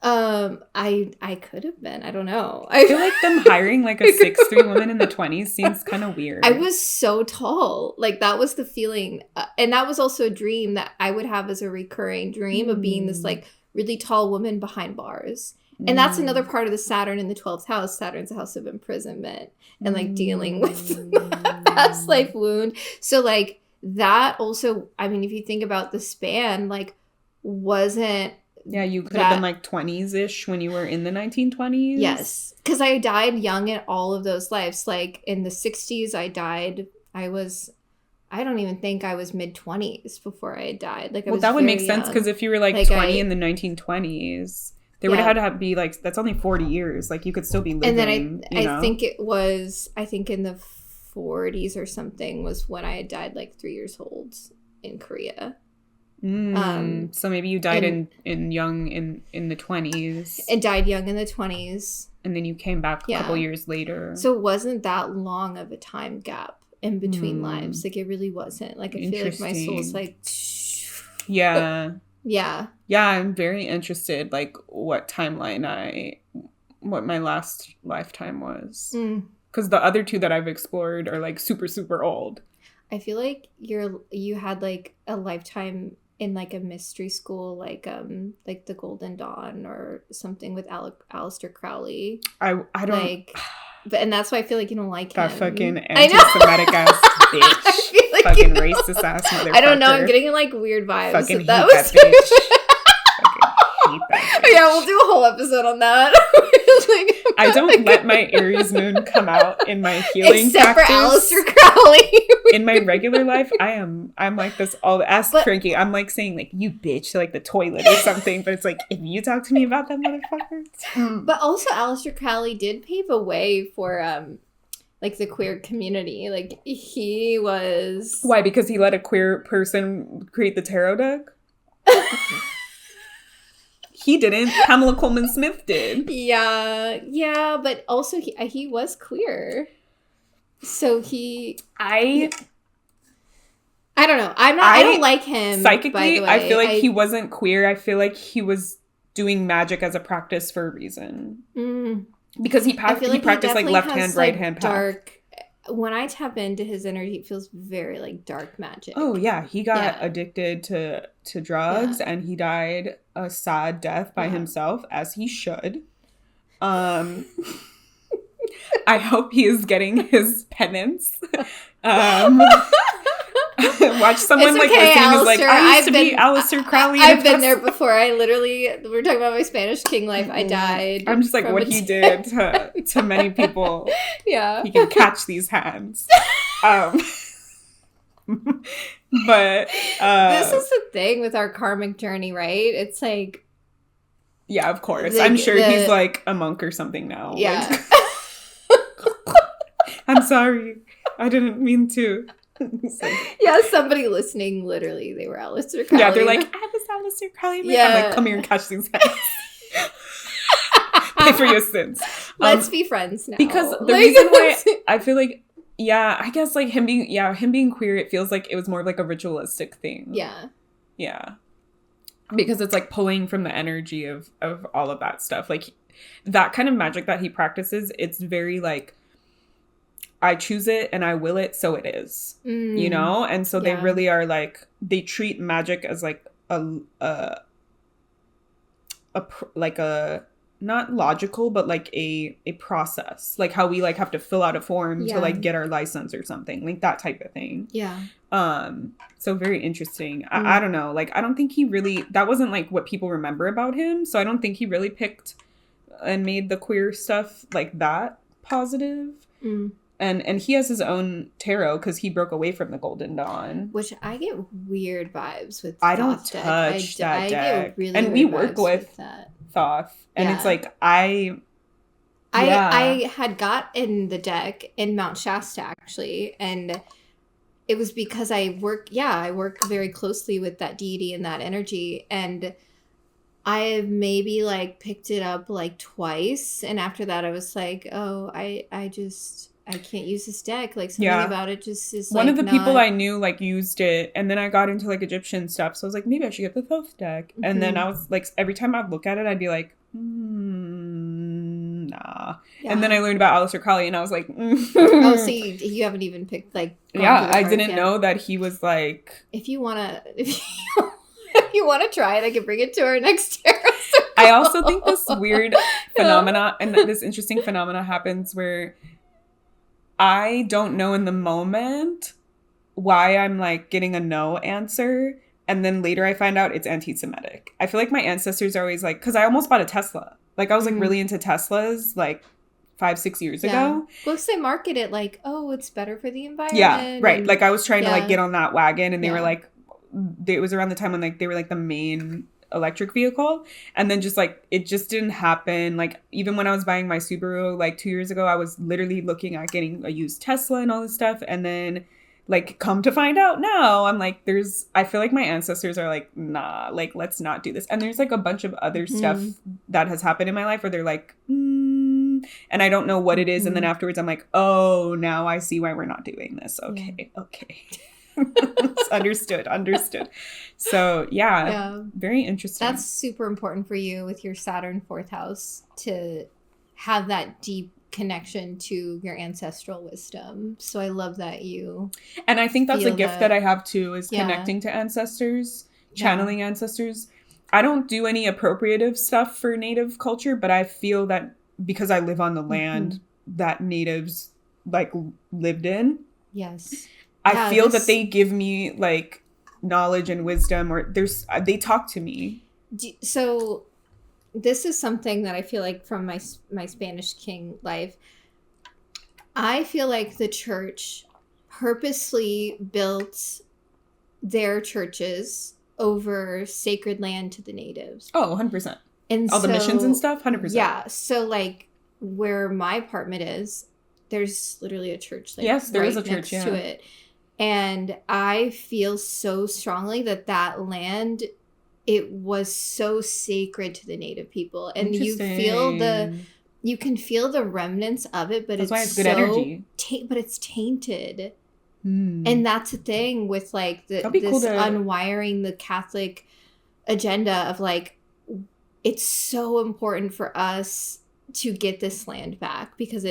I could have been. I don't know. I feel like them hiring like a 6'3" woman in the 20s seems kind of weird. I was so tall. Like that was the feeling, and that was also a dream that I would have as a recurring dream of being this like really tall woman behind bars. And that's another part of the Saturn in the 12th house. Saturn's a house of imprisonment and like dealing with a past life wound. So like that also, I mean, if you think about the span, like wasn't. Yeah, you could have been like 20s-ish when you were in the 1920s. Yes, because I died young in all of those lives. Like in the 60s, I don't even think I was mid-20s before I died. Like, that would make sense, because if you were like 20 in the 1920s, they would have had to be like, that's only 40 years. Like, you could still be living. And then I think in the 40s or something was when I had died like 3 years old in Korea. So maybe you died in young in the 20s. And died young in the 20s. And then you came back a couple years later. So it wasn't that long of a time gap in between lives. Like it really wasn't. Like I feel like my soul's like. Yeah. Yeah. Yeah, I'm very interested. Like what my last lifetime was. Because the other two that I've explored are like super, super old. I feel like you had like a lifetime in like a mystery school, like the Golden Dawn or something with Aleister Crowley. I don't like, and that's why I feel like you don't like that him. fucking anti-Semitic ass bitch, like fucking racist ass motherfucker. I don't know. I'm getting like weird vibes. Fucking hate that bitch. Fucking hate that bitch. Yeah, we'll do a whole episode on that. I don't let my Aries moon come out in my healing Except practice. for Aleister Crowley. In my regular life, I'm like this all cranky. I'm like saying like you bitch to like the toilet or something, but it's like if you talk to me about that motherfucker. But also Aleister Crowley did pave a way for like the queer community. Like he was Why? Because he let a queer person create the tarot deck? He didn't. Pamela Coleman Smith did. Yeah, but also he was queer. So I don't know. I don't like him. Psychically, by the way. I feel like he wasn't queer. I feel like he was doing magic as a practice for a reason. Because he practiced like left hand, right hand path. When I tap into his energy, it feels very like dark magic. Oh yeah, he got addicted to drugs and he died a sad death by himself, as he should. I hope he is getting his penance. Watch someone like listening Alistair, is like, I used to be Aleister Crowley. I've been there before. We're talking about my Spanish king life. I died. I'm just like what he did to many people. Yeah. He can catch these hands. But this is the thing with our karmic journey, right? It's like, yeah, of course. I'm sure he's like a monk or something now. Yeah. Like, I'm sorry. I didn't mean to. Yeah, somebody listening, literally, they were Aleister Crowley. Yeah, they're like, I was Aleister Crowley. Yeah. I'm like, come here and catch these hands. Pay for your sins. Let's be friends now. Because the reason why I feel like, yeah, I guess like him being queer, it feels like it was more of like a ritualistic thing. Yeah. Yeah. Because it's like pulling from the energy of all of that stuff. Like that kind of magic that he practices, it's very like, I choose it and I will it, so it is. You know? And so they really are like, they treat magic as like a not logical, but like a process. Like how we like have to fill out a form to like get our license or something. Like that type of thing. Yeah. So very interesting. I don't know. Like I don't think he really, that wasn't like what people remember about him. So I don't think he really picked and made the queer stuff like that positive. And he has his own tarot because he broke away from the Golden Dawn. Which I get weird vibes with. I don't touch that deck. Get really and we work with that. Thoth. And it's like, I had gotten the deck in Mount Shasta, actually. And it was because I work very closely with that deity and that energy. And I maybe like picked it up like twice. And after that, I was like, oh, I can't use this deck. Like something about it just is one of the people I knew like used it, and then I got into like Egyptian stuff. So I was like, maybe I should get the Thoth deck. And then I was like, every time I'd look at it, I'd be like, nah. Yeah. And then I learned about Aleister Crowley, and I was like, oh, so you haven't even picked like. Yeah, I didn't know that he was like. If you wanna try it, I can bring it to our next tarot circle. I also think this weird phenomena and this interesting phenomena happens where I don't know in the moment why I'm like getting a no answer. And then later I find out it's anti-Semitic. I feel like my ancestors are always like, because I almost bought a Tesla. Like I was like really into Teslas like 5-6 years ago. Because they market it like, oh, it's better for the environment. Yeah, right. And, like I was trying to like get on that wagon, and they were like, it was around the time when like they were like the main electric vehicle, and then just like it just didn't happen. Like even when I was buying my Subaru like 2 years ago, I was literally looking at getting a used Tesla and all this stuff, and then like come to find out now I'm like I feel like my ancestors are like, nah, like let's not do this. And there's like a bunch of other stuff that has happened in my life where they're like and I don't know what it is, and then afterwards I'm like, oh, now I see why we're not doing this. Okay. Understood. So very interesting. That's super important for you with your Saturn 4th house to have that deep connection to your ancestral wisdom. So I love that you and I think that's a gift that I have too, is connecting to ancestors, channeling ancestors. I don't do any appropriative stuff for Native culture, but I feel that because I live on the land that natives like lived in. Yes. I feel that they give me like knowledge and wisdom, or they talk to me. So this is something that I feel like from my Spanish King life, I feel like the church purposely built their churches over sacred land to the natives. Oh, 100%. And all the missions and stuff, 100%. Yeah. So, like, where my apartment is, there's literally a church. Like, yes, there is a church next to it. And I feel so strongly that land, it was so sacred to the native people. And you can feel the remnants of it, but that's why it's good energy. But it's tainted. And that's the thing with, like, this unwiring the Catholic agenda of, like, it's so important for us to get this land back, because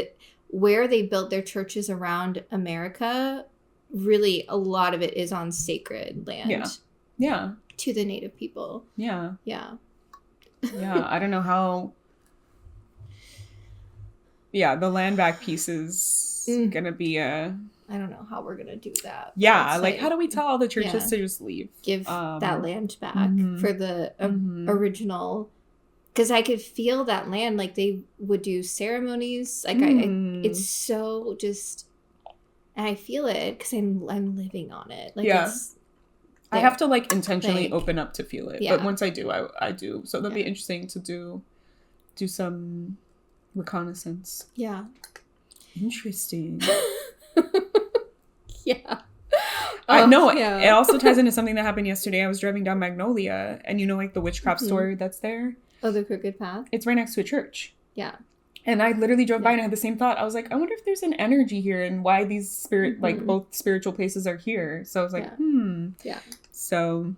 where they built their churches around America, really a lot of it is on sacred land. Yeah. To the native people. Yeah. Yeah. Yeah. I don't know how. Yeah, the land back piece is gonna be a. I don't know how we're gonna do that. Yeah, like how do we tell all the churches to just leave? Give that land back for the original. Because I could feel that land, like they would do ceremonies. Like it's so just, and I feel it because I'm living on it. Like I have to like intentionally open up to feel it. Yeah. But once I do, I do. So that'll be interesting to do some reconnaissance. Yeah. Interesting. Yeah. I know. Yeah. It also ties into something that happened yesterday. I was driving down Magnolia, and like the witchcraft store that's there. Oh, the Crooked Path? It's right next to a church. Yeah. And I literally drove by and I had the same thought. I was like, I wonder if there's an energy here and why these like both spiritual places are here. So I was like, Yeah. So.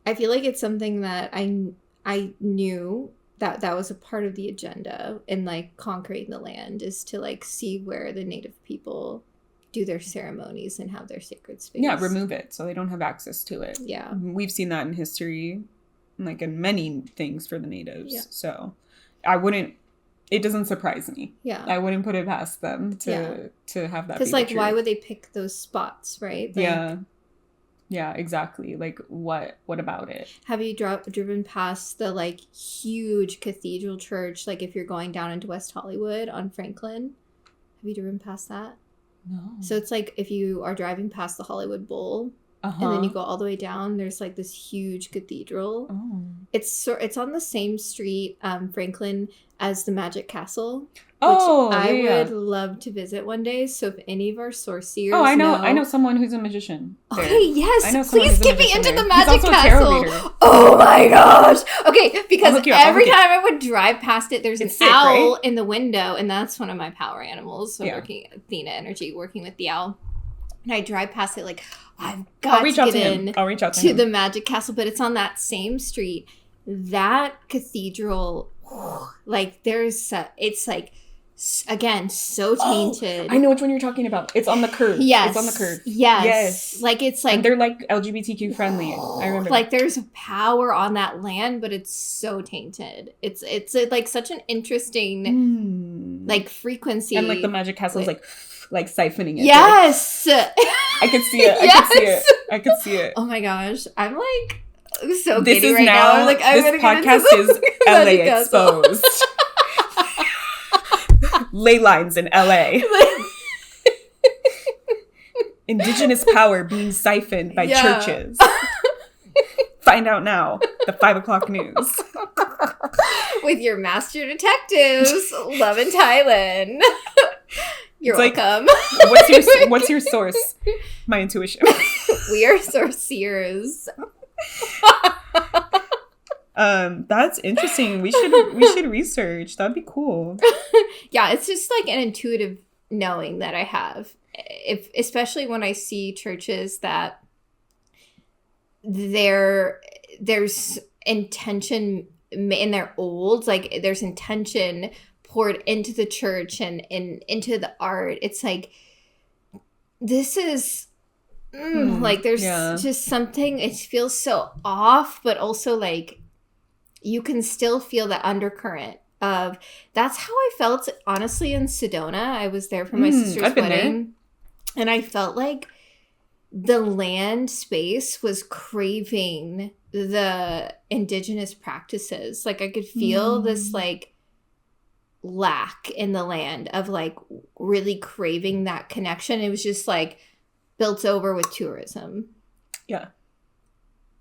I feel like it's something that I knew that was a part of the agenda in like conquering the land, is to like see where the native people do their ceremonies and have their sacred space. Yeah, remove it so they don't have access to it. Yeah. We've seen that in history, like in many things for the natives. Yeah. So it doesn't surprise me. Yeah. I wouldn't put it past them to have that. Because like, why would they pick those spots, right? Like, yeah. Yeah, exactly. Like, what about it? Have you driven past the like huge cathedral church? Like if you're going down into West Hollywood on Franklin, have you driven past that? No. So it's like if you are driving past the Hollywood Bowl, and then you go all the way down, there's like this huge cathedral. Oh. It's on the same street, Franklin, as the Magic Castle. Which I would love to visit one day. So if any of our sorcerers I know someone who's a magician there. Okay, yes. Please get me into the Magic Castle. Oh my gosh. Okay, because every time I would drive past it, there's an owl in the window, and that's one of my power animals. So working Athena energy, working with the owl. And I drive past it like, I've got to get in I'll reach out to him. The Magic Castle, but it's on that same street. That cathedral, like it's like, again, so tainted. I know which one you're talking about. It's on the curve. Yes. It's on the curve. Yes. Like it's like. And they're like LGBTQ friendly. I remember. Like there's power on that land, but it's so tainted. It's like such an interesting like frequency. And like the Magic Castle is like siphoning it. Yes. I could see it. I could see it. Oh my gosh. I'm like so giddy right now. I'm like, this podcast is LA Exposed. Ley lines in LA. Indigenous power being siphoned by churches. Find out now. The 5:00 news. With your master detectives, Love and Tylynn. You're welcome. What's your source? My intuition. We are sorcerers. That's interesting. We should research. That'd be cool. Yeah, it's just like an intuitive knowing that I have. Especially when I see churches that there's intention in their old, like there's intention poured into the church and into the art. It's like, this is like there's just something, it feels so off, but also like you can still feel the undercurrent of, that's how I felt honestly in Sedona. I was there for my sister's wedding, and I felt like the land space was craving the indigenous practices. Like, I could feel this, like, lack in the land of, like, really craving that connection. It was just, like, built over with tourism. Yeah.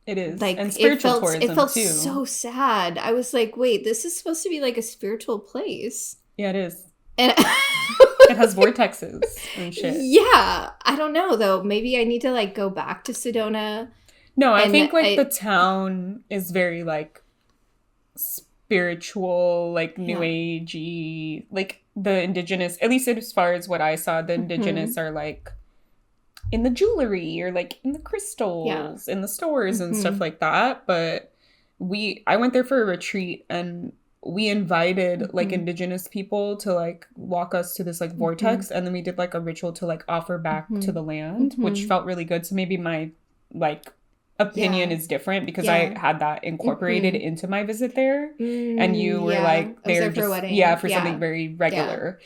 It is. Like, and spiritual tourism, it felt too. so sad. I was like, wait, this is supposed to be, like, a spiritual place. Yeah, it is. And it has vortexes and shit. Yeah. I don't know, though. Maybe I need to, like, go back to Sedona. No, I think, like, the town is very, like, spiritual, like, new agey. Like, the indigenous, at least as far as what I saw, the indigenous are, like, in the jewelry or, like, in the crystals in the stores and stuff like that. But I went there for a retreat, and we invited, like, indigenous people to, like, walk us to this, like, vortex. And then we did, like, a ritual to, like, offer back to the land, which felt really good. So maybe my, like, opinion is different because I had that incorporated into my visit there. And you were like there just for a wedding. For something very regular.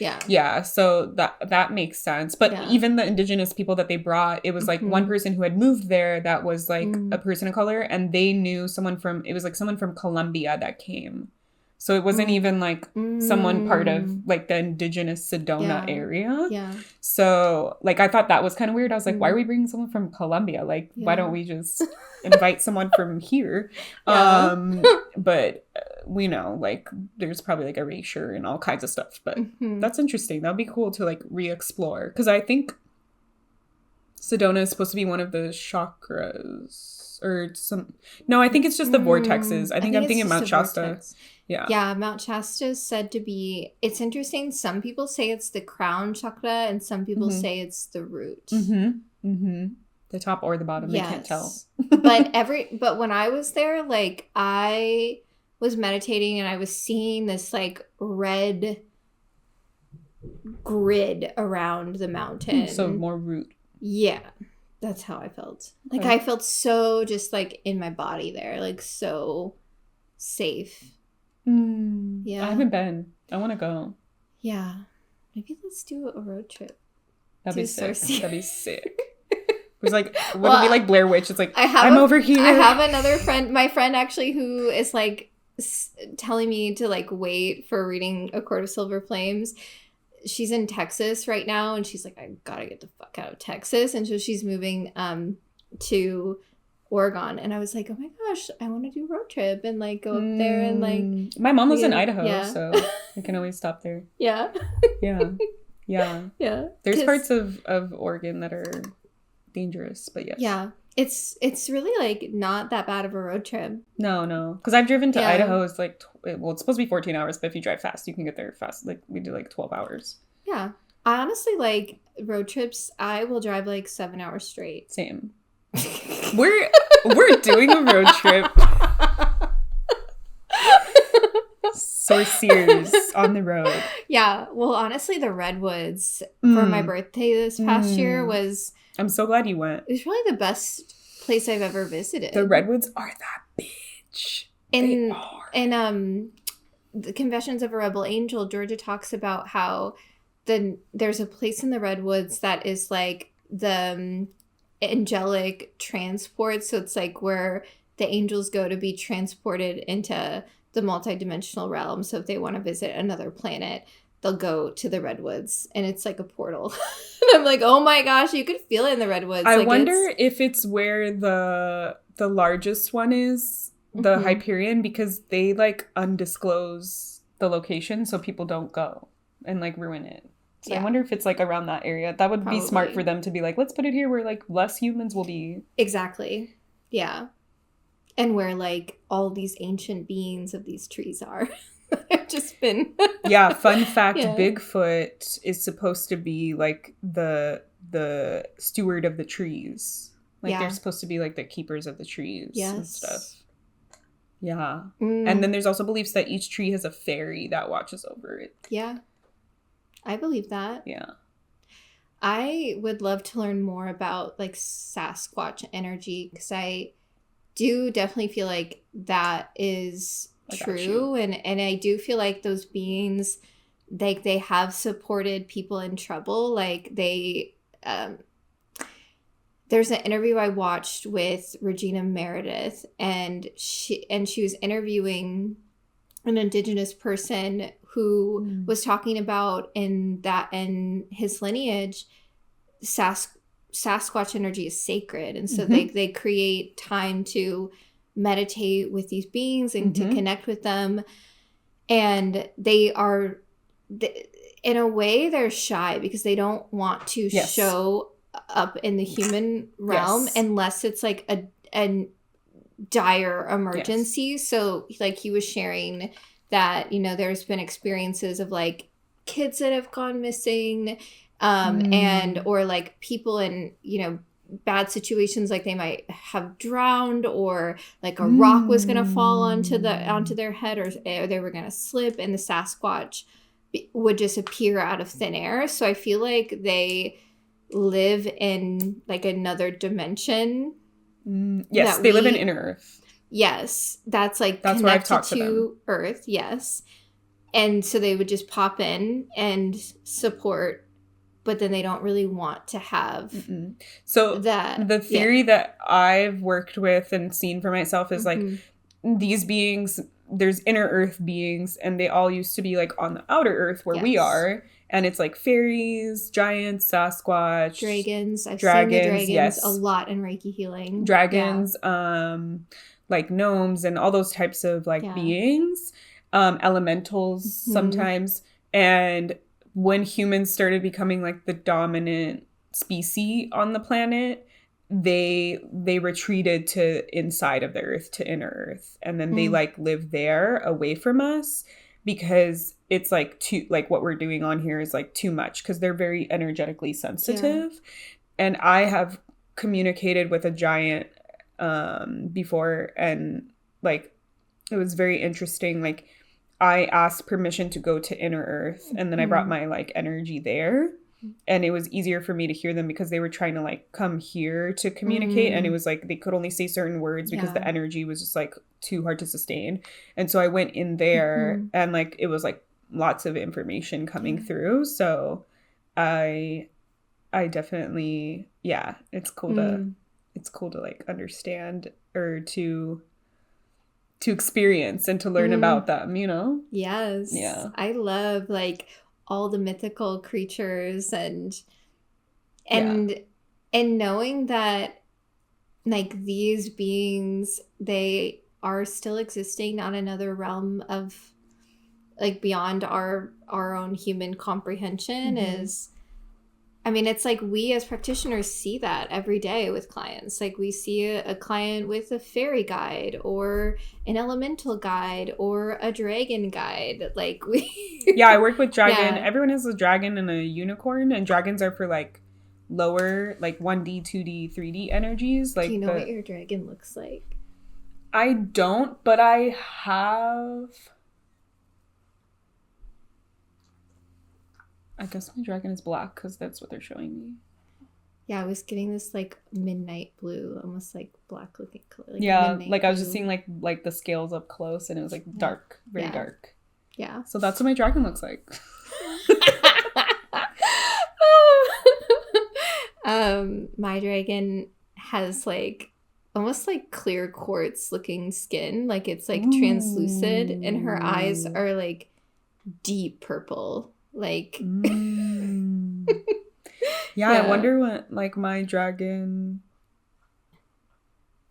So that makes sense. But even the indigenous people that they brought, it was like one person who had moved there that was like a person of color, and they knew someone from Colombia that came. So it wasn't even like someone part of like the indigenous Sedona area. Yeah. So like I thought that was kind of weird. I was like, why are we bringing someone from Colombia? Like, why don't we just invite someone from here? But we know like there's probably like erasure and all kinds of stuff. But that's interesting. That'd be cool to like re-explore, because I think Sedona is supposed to be one of the chakras or some. No, I think it's just the vortexes. I think I'm thinking Mount Shasta. Yeah, Mount Shasta is said to be, it's interesting. Some people say it's the crown chakra and some people say it's the root. The top or the bottom, they can't tell. but when I was there, like I was meditating and I was seeing this like red grid around the mountain. So more root. Yeah, that's how I felt. Like I felt so just like in my body there, like so safe. Yeah, I haven't been. I want to go. Yeah, maybe let's do a road trip. That'd be sick. That'd be sick. It was like, would it be like Blair Witch? It's like, I'm over here. I have another friend, my friend actually, who is like telling me to like wait for reading A Court of Silver Flames. She's in Texas right now, and she's like, I gotta get the fuck out of Texas, and so she's moving to Oregon. And I was like, oh my gosh, I want to do a road trip and like go up there and like. My mom lives in Idaho, so we can always stop there. Yeah. There's parts of Oregon that are dangerous, but yes. Yeah, it's really like not that bad of a road trip. No, because I've driven to Idaho. It's like it's supposed to be 14 hours, but if you drive fast, you can get there fast. Like we do like 12 hours. Yeah, I honestly like road trips. I will drive like 7 hours straight. Same. We're doing a road trip. Sorciers on the road. Yeah, well, honestly, the Redwoods for my birthday this past year was. I'm so glad you went. It was really the best place I've ever visited. The Redwoods are that bitch. In the Confessions of a Rebel Angel, Georgia talks about how there's a place in the Redwoods that is like the angelic transport. So it's like where the angels go to be transported into the multidimensional realm. So if they want to visit another planet, they'll go to the Redwoods, and it's like a portal. And I'm like, oh my gosh, you could feel it in the Redwoods. I wonder if it's where the largest one is, the Hyperion, because they like undisclose the location so people don't go and like ruin it. So I wonder if it's like around that area. That would be smart for them to be like, let's put it here where like less humans will be. Exactly. Yeah. And where like all these ancient beings of these trees are. I've just been. Yeah. Fun fact: Bigfoot is supposed to be like the steward of the trees. Like they're supposed to be like the keepers of the trees and stuff. Yeah. And then there's also beliefs that each tree has a fairy that watches over it. Yeah. I believe that. Yeah. I would love to learn more about like Sasquatch energy, because I do definitely feel like that is true. And I do feel like those beings, like they have supported people in trouble. Like they there's an interview I watched with Regina Meredith, and she was interviewing an Indigenous person who was talking about in his lineage, Sasquatch energy is sacred, and so they create time to meditate with these beings and to connect with them, and they are in a way they're shy because they don't want to show up in the human realm unless it's like a dire emergency. So like he was sharing that, you know, there's been experiences of like kids that have gone missing, and or like people in, you know, bad situations, like they might have drowned, or like a rock was gonna fall onto their head, or they were gonna slip, and the Sasquatch would just appear out of thin air. So I feel like they live in like another dimension. Yes, they live in inner Earth. Yes, that's where I've talked to Earth. Yes, and so they would just pop in and support, but then they don't really want to have so that. The theory that I've worked with and seen for myself is like these beings. There's inner Earth beings, and they all used to be like on the outer Earth where we are, and it's like fairies, giants, Sasquatch, dragons. I've seen the dragons a lot in Reiki healing. Dragons, like gnomes, and all those types of like beings, elementals sometimes. And when humans started becoming like the dominant species on the planet, they retreated to inside of the Earth, to inner Earth, and then they like live there away from us, because it's like too, like what we're doing on here is like too much, because they're very energetically sensitive. And I have communicated with a giant before, and like it was very interesting. Like I asked permission to go to inner Earth, and then I brought my like energy there. And it was easier for me to hear them because they were trying to like come here to communicate. And it was like they could only say certain words because the energy was just like too hard to sustain. And so I went in there and like it was like lots of information coming through. So I definitely, it's cool to like understand, or to experience and to learn about them, you know? Yes. Yeah. I love like all the mythical creatures and knowing that like these beings, they are still existing on another realm of like beyond our own human comprehension is, I mean, it's like we as practitioners see that every day with clients. Like we see a client with a fairy guide or an elemental guide or a dragon guide. Like we I work with dragon. Everyone has a dragon and a unicorn, and dragons are for like lower, like 1D, 2D, 3D energies. Like, do you know what your dragon looks like? I don't, but I have. I guess my dragon is black because that's what they're showing me. Yeah, I was getting this like midnight blue, almost like black looking color. Like like I was just seeing like the scales up close, and it was like dark, very dark. Yeah. So that's what my dragon looks like. My dragon has like almost like clear quartz looking skin, like it's like translucent, and her eyes are like deep purple. Like I wonder what like my dragon,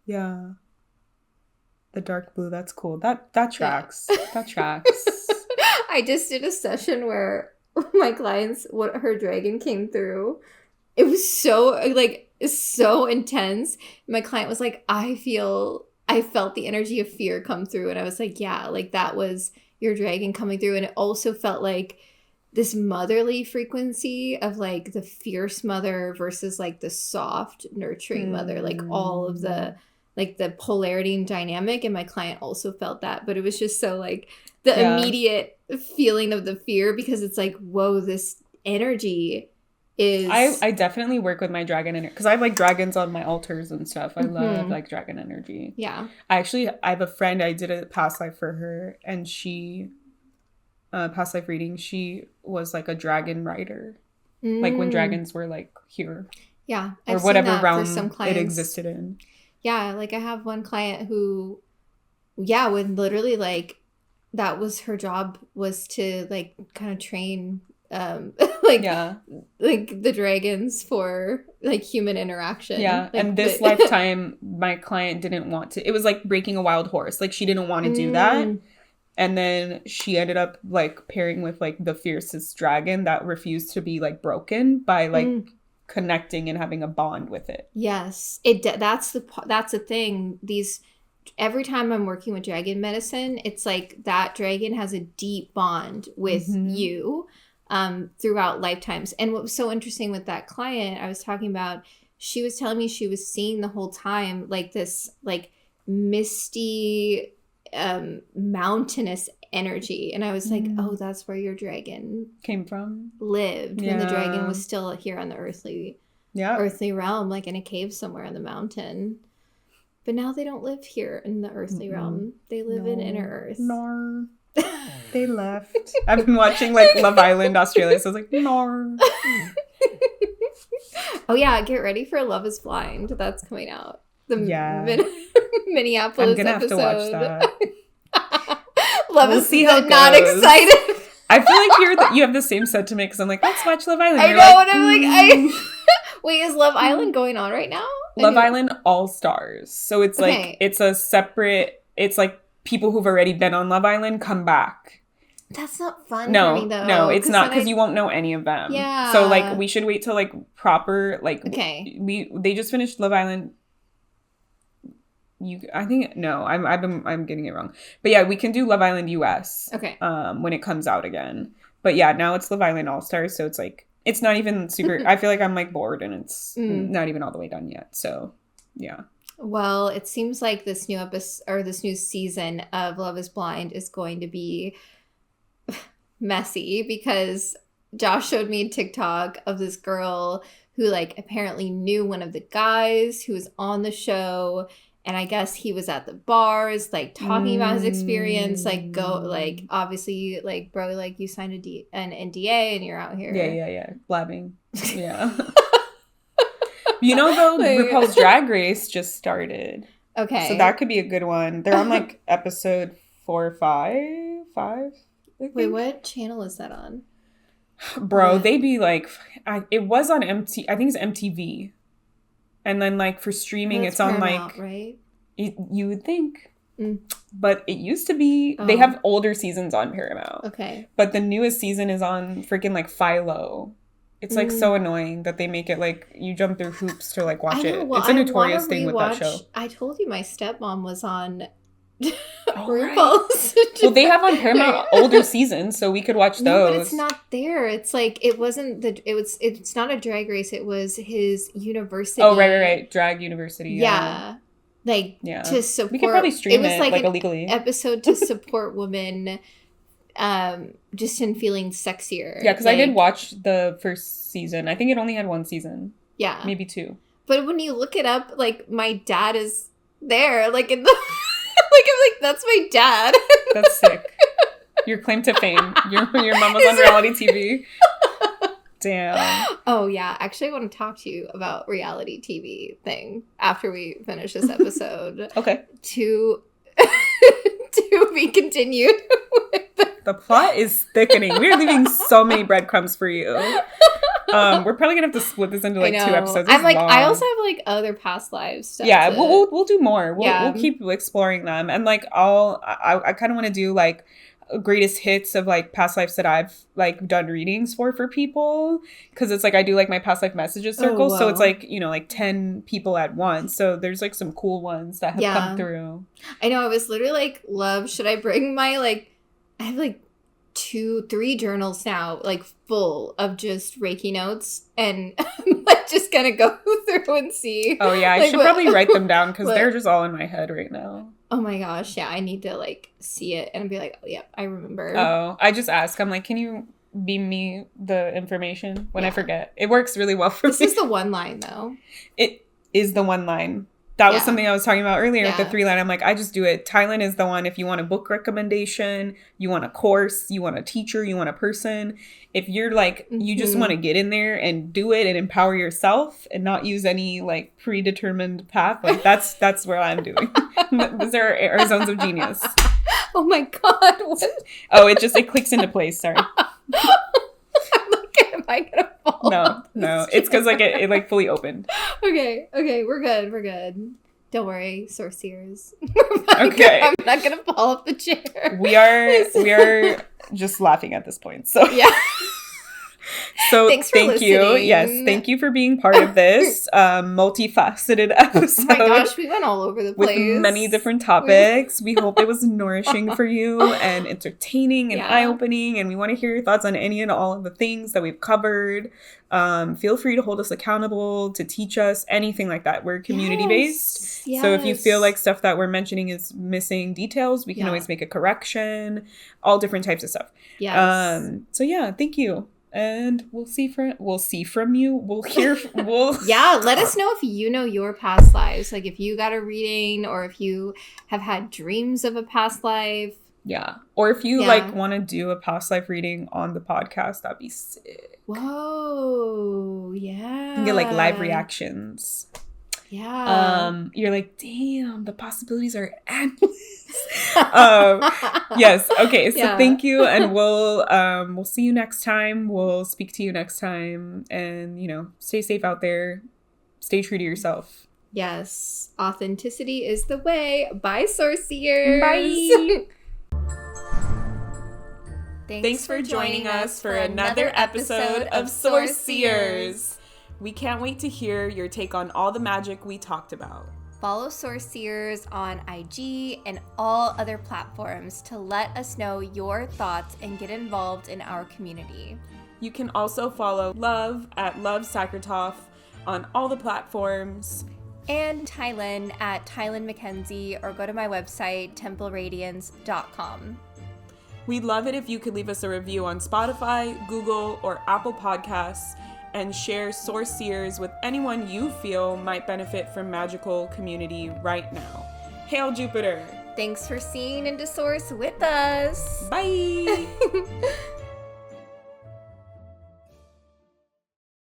the dark blue, that's cool. That tracks. That tracks. I just did a session where my clients, what her dragon came through, it was so intense. My client was like, I felt the energy of fear come through, and I was like, yeah, like that was your dragon coming through. And it also felt like this motherly frequency of like the fierce mother versus like the soft nurturing mother, like all of the like the polarity and dynamic. And my client also felt that, but it was just so like the immediate feeling of the fear, because it's like, whoa, this energy is. I definitely work with my dragon energy because I have like dragons on my altars and stuff. I love like dragon energy. Yeah. I have a friend, I did a past life for her, and she past life reading, she was like a dragon rider, like when dragons were like here. Yeah. Or whatever realm it existed in. Yeah. Like I have one client who, yeah, would literally like, that was her job, was to like kind of train like the dragons for like human interaction. Yeah. Like, and this lifetime my client didn't want to. It was like breaking a wild horse. Like she didn't want to do that. And then she ended up like pairing with like the fiercest dragon that refused to be like broken by like connecting and having a bond with it. Yes. That's the thing. Every time I'm working with dragon medicine, it's like that dragon has a deep bond with you throughout lifetimes. And what was so interesting with that client I was talking about, she was telling me she was seeing the whole time like this like misty mountainous energy. And I was like, oh, that's where your dragon came from, lived when the dragon was still here on the earthly realm, like in a cave somewhere in the mountain. But now they don't live here in the earthly realm. They live in inner earth. No. They left. I've been watching like Love Island Australia, so I was like, no. Oh yeah, get ready for Love is Blind. That's coming out. Minneapolis I'm gonna episode. have to watch that. We'll see how not excited. I feel like you have the same sentiment because I'm like, let's watch Love Island. I know, and I'm like, wait, is Love Island going on right now? Love Island All Stars. So it's like, it's a separate, it's like people who've already been on Love Island come back. That's not fun for me, though. No, it's not, because you won't know any of them. Yeah. So, like, we should wait till, like, proper, like, okay. They just finished Love Island. I'm getting it wrong. But yeah, we can do Love Island US. Okay. When it comes out again. But yeah, now it's Love Island All Stars, so it's like, it's not even super, I feel like I'm like bored and it's not even all the way done yet. So, yeah. Well, it seems like this new episode or this new season of Love is Blind is going to be messy because Josh showed me a TikTok of this girl who like apparently knew one of the guys who was on the show. And I guess he was at the bars, like, talking about his experience, like, obviously, like, bro, like, you signed an NDA and you're out here. Yeah. Blabbing. Yeah. You know, though, RuPaul's Drag Race just started. Okay. So that could be a good one. They're on, like, episode 4 or 5? Wait, what channel is that on? Bro, they be, like, it was on I think it's MTV. And then, like, for streaming, it's on, Paramount, like... right? You would think. But it used to be... They have older seasons on Paramount. Okay. But the newest season is on freaking, like, Philo. It's, like, so annoying that they make it, like, you jump through hoops to, like, watch it. Well, it's a notorious thing with that show. I told you my stepmom was on... RuPaul's. Well, they have on Paramount older seasons, so we could watch those. No, but it's not there. It's like it's not a drag race. It was his university. Oh, right. Drag university. Yeah. To support. We could probably stream it like illegally. Episode to support women, just in feeling sexier. Yeah, because I did watch the first season. I think it only had one season. Yeah, maybe 2. But when you look it up, like my dad is there, like in the. Like, I'm like, that's my dad. That's sick. Your claim to fame. Your mom was on reality TV. Damn. Oh, yeah. Actually, I want to talk to you about reality TV thing after we finish this episode. Okay. To be continued. The plot is thickening. We're leaving so many breadcrumbs for you. We're probably gonna have to split this into like 2 episodes. I'm like, long. I also have like other past lives stuff. Yeah, we'll do more. We'll keep exploring them, and like I kind of want to do like greatest hits of like past lives that I've like done readings for people, because it's like I do like my past life messages circle, so it's like, you know, like 10 people at once. So there's like some cool ones that have come through. I know. I was literally like, love, should I bring my like? I have like 2-3 journals now, like full of just Reiki notes, and I'm like just gonna go through and see. Oh yeah, I should probably write them down because they're just all in my head right now. Oh my gosh, yeah, I need to like see it and be like, oh yeah, I remember. Oh, I just ask. I'm like, can you beam me the information when I forget? It works really well for me. This is the one line though. It is the one line. That was something I was talking about earlier with the 3-line. I'm like, I just do it. Tylynn is the one. If you want a book recommendation, you want a course, you want a teacher, you want a person. If you're like, you just want to get in there and do it and empower yourself and not use any like predetermined path, like that's where I'm doing. Those are our zones of genius. Oh my God. What? Oh, it clicks into place. Sorry. Am I gonna fall? No. It's because like it like fully opened. Okay, we're good. Don't worry, sorcerers. Okay. I'm not gonna fall off the chair. We are just laughing at this point. So yeah. So thanks for thank you. listening. Yes, thank you for being part of this multifaceted episode. Oh my gosh, we went all over the place. With many different topics. We hope it was nourishing for you and entertaining and eye-opening. And we want to hear your thoughts on any and all of the things that we've covered. Feel free to hold us accountable, to teach us, anything like that. We're community-based. Yes. So if you feel like stuff that we're mentioning is missing details, we can always make a correction. All different types of stuff. Yes. So yeah, thank you. And we'll hear let us know if you know your past lives, like if you got a reading or if you have had dreams of a past life, or if you like want to do a past life reading on the podcast, that'd be sick. Whoa, yeah, and get like live reactions. You're like, damn, the possibilities are endless. Yes. Okay. So thank you. And we'll see you next time. We'll speak to you next time. And, stay safe out there. Stay true to yourself. Yes. Authenticity is the way. Bye, sorcerers. Bye. Thanks for joining us for another episode of Sorcerers. We can't wait to hear your take on all the magic we talked about. Follow Sorcerers on IG and all other platforms to let us know your thoughts and get involved in our community. You can also follow Love at Love Sakratoff on all the platforms. And Tylynn at Tylynn Mackenzie, or go to my website, templeradiance.com. We'd love it if you could leave us a review on Spotify, Google, or Apple Podcasts, and share Sorcerers with anyone you feel might benefit from magical community right now. Hail Jupiter! Thanks for seeing into Source with us. Bye!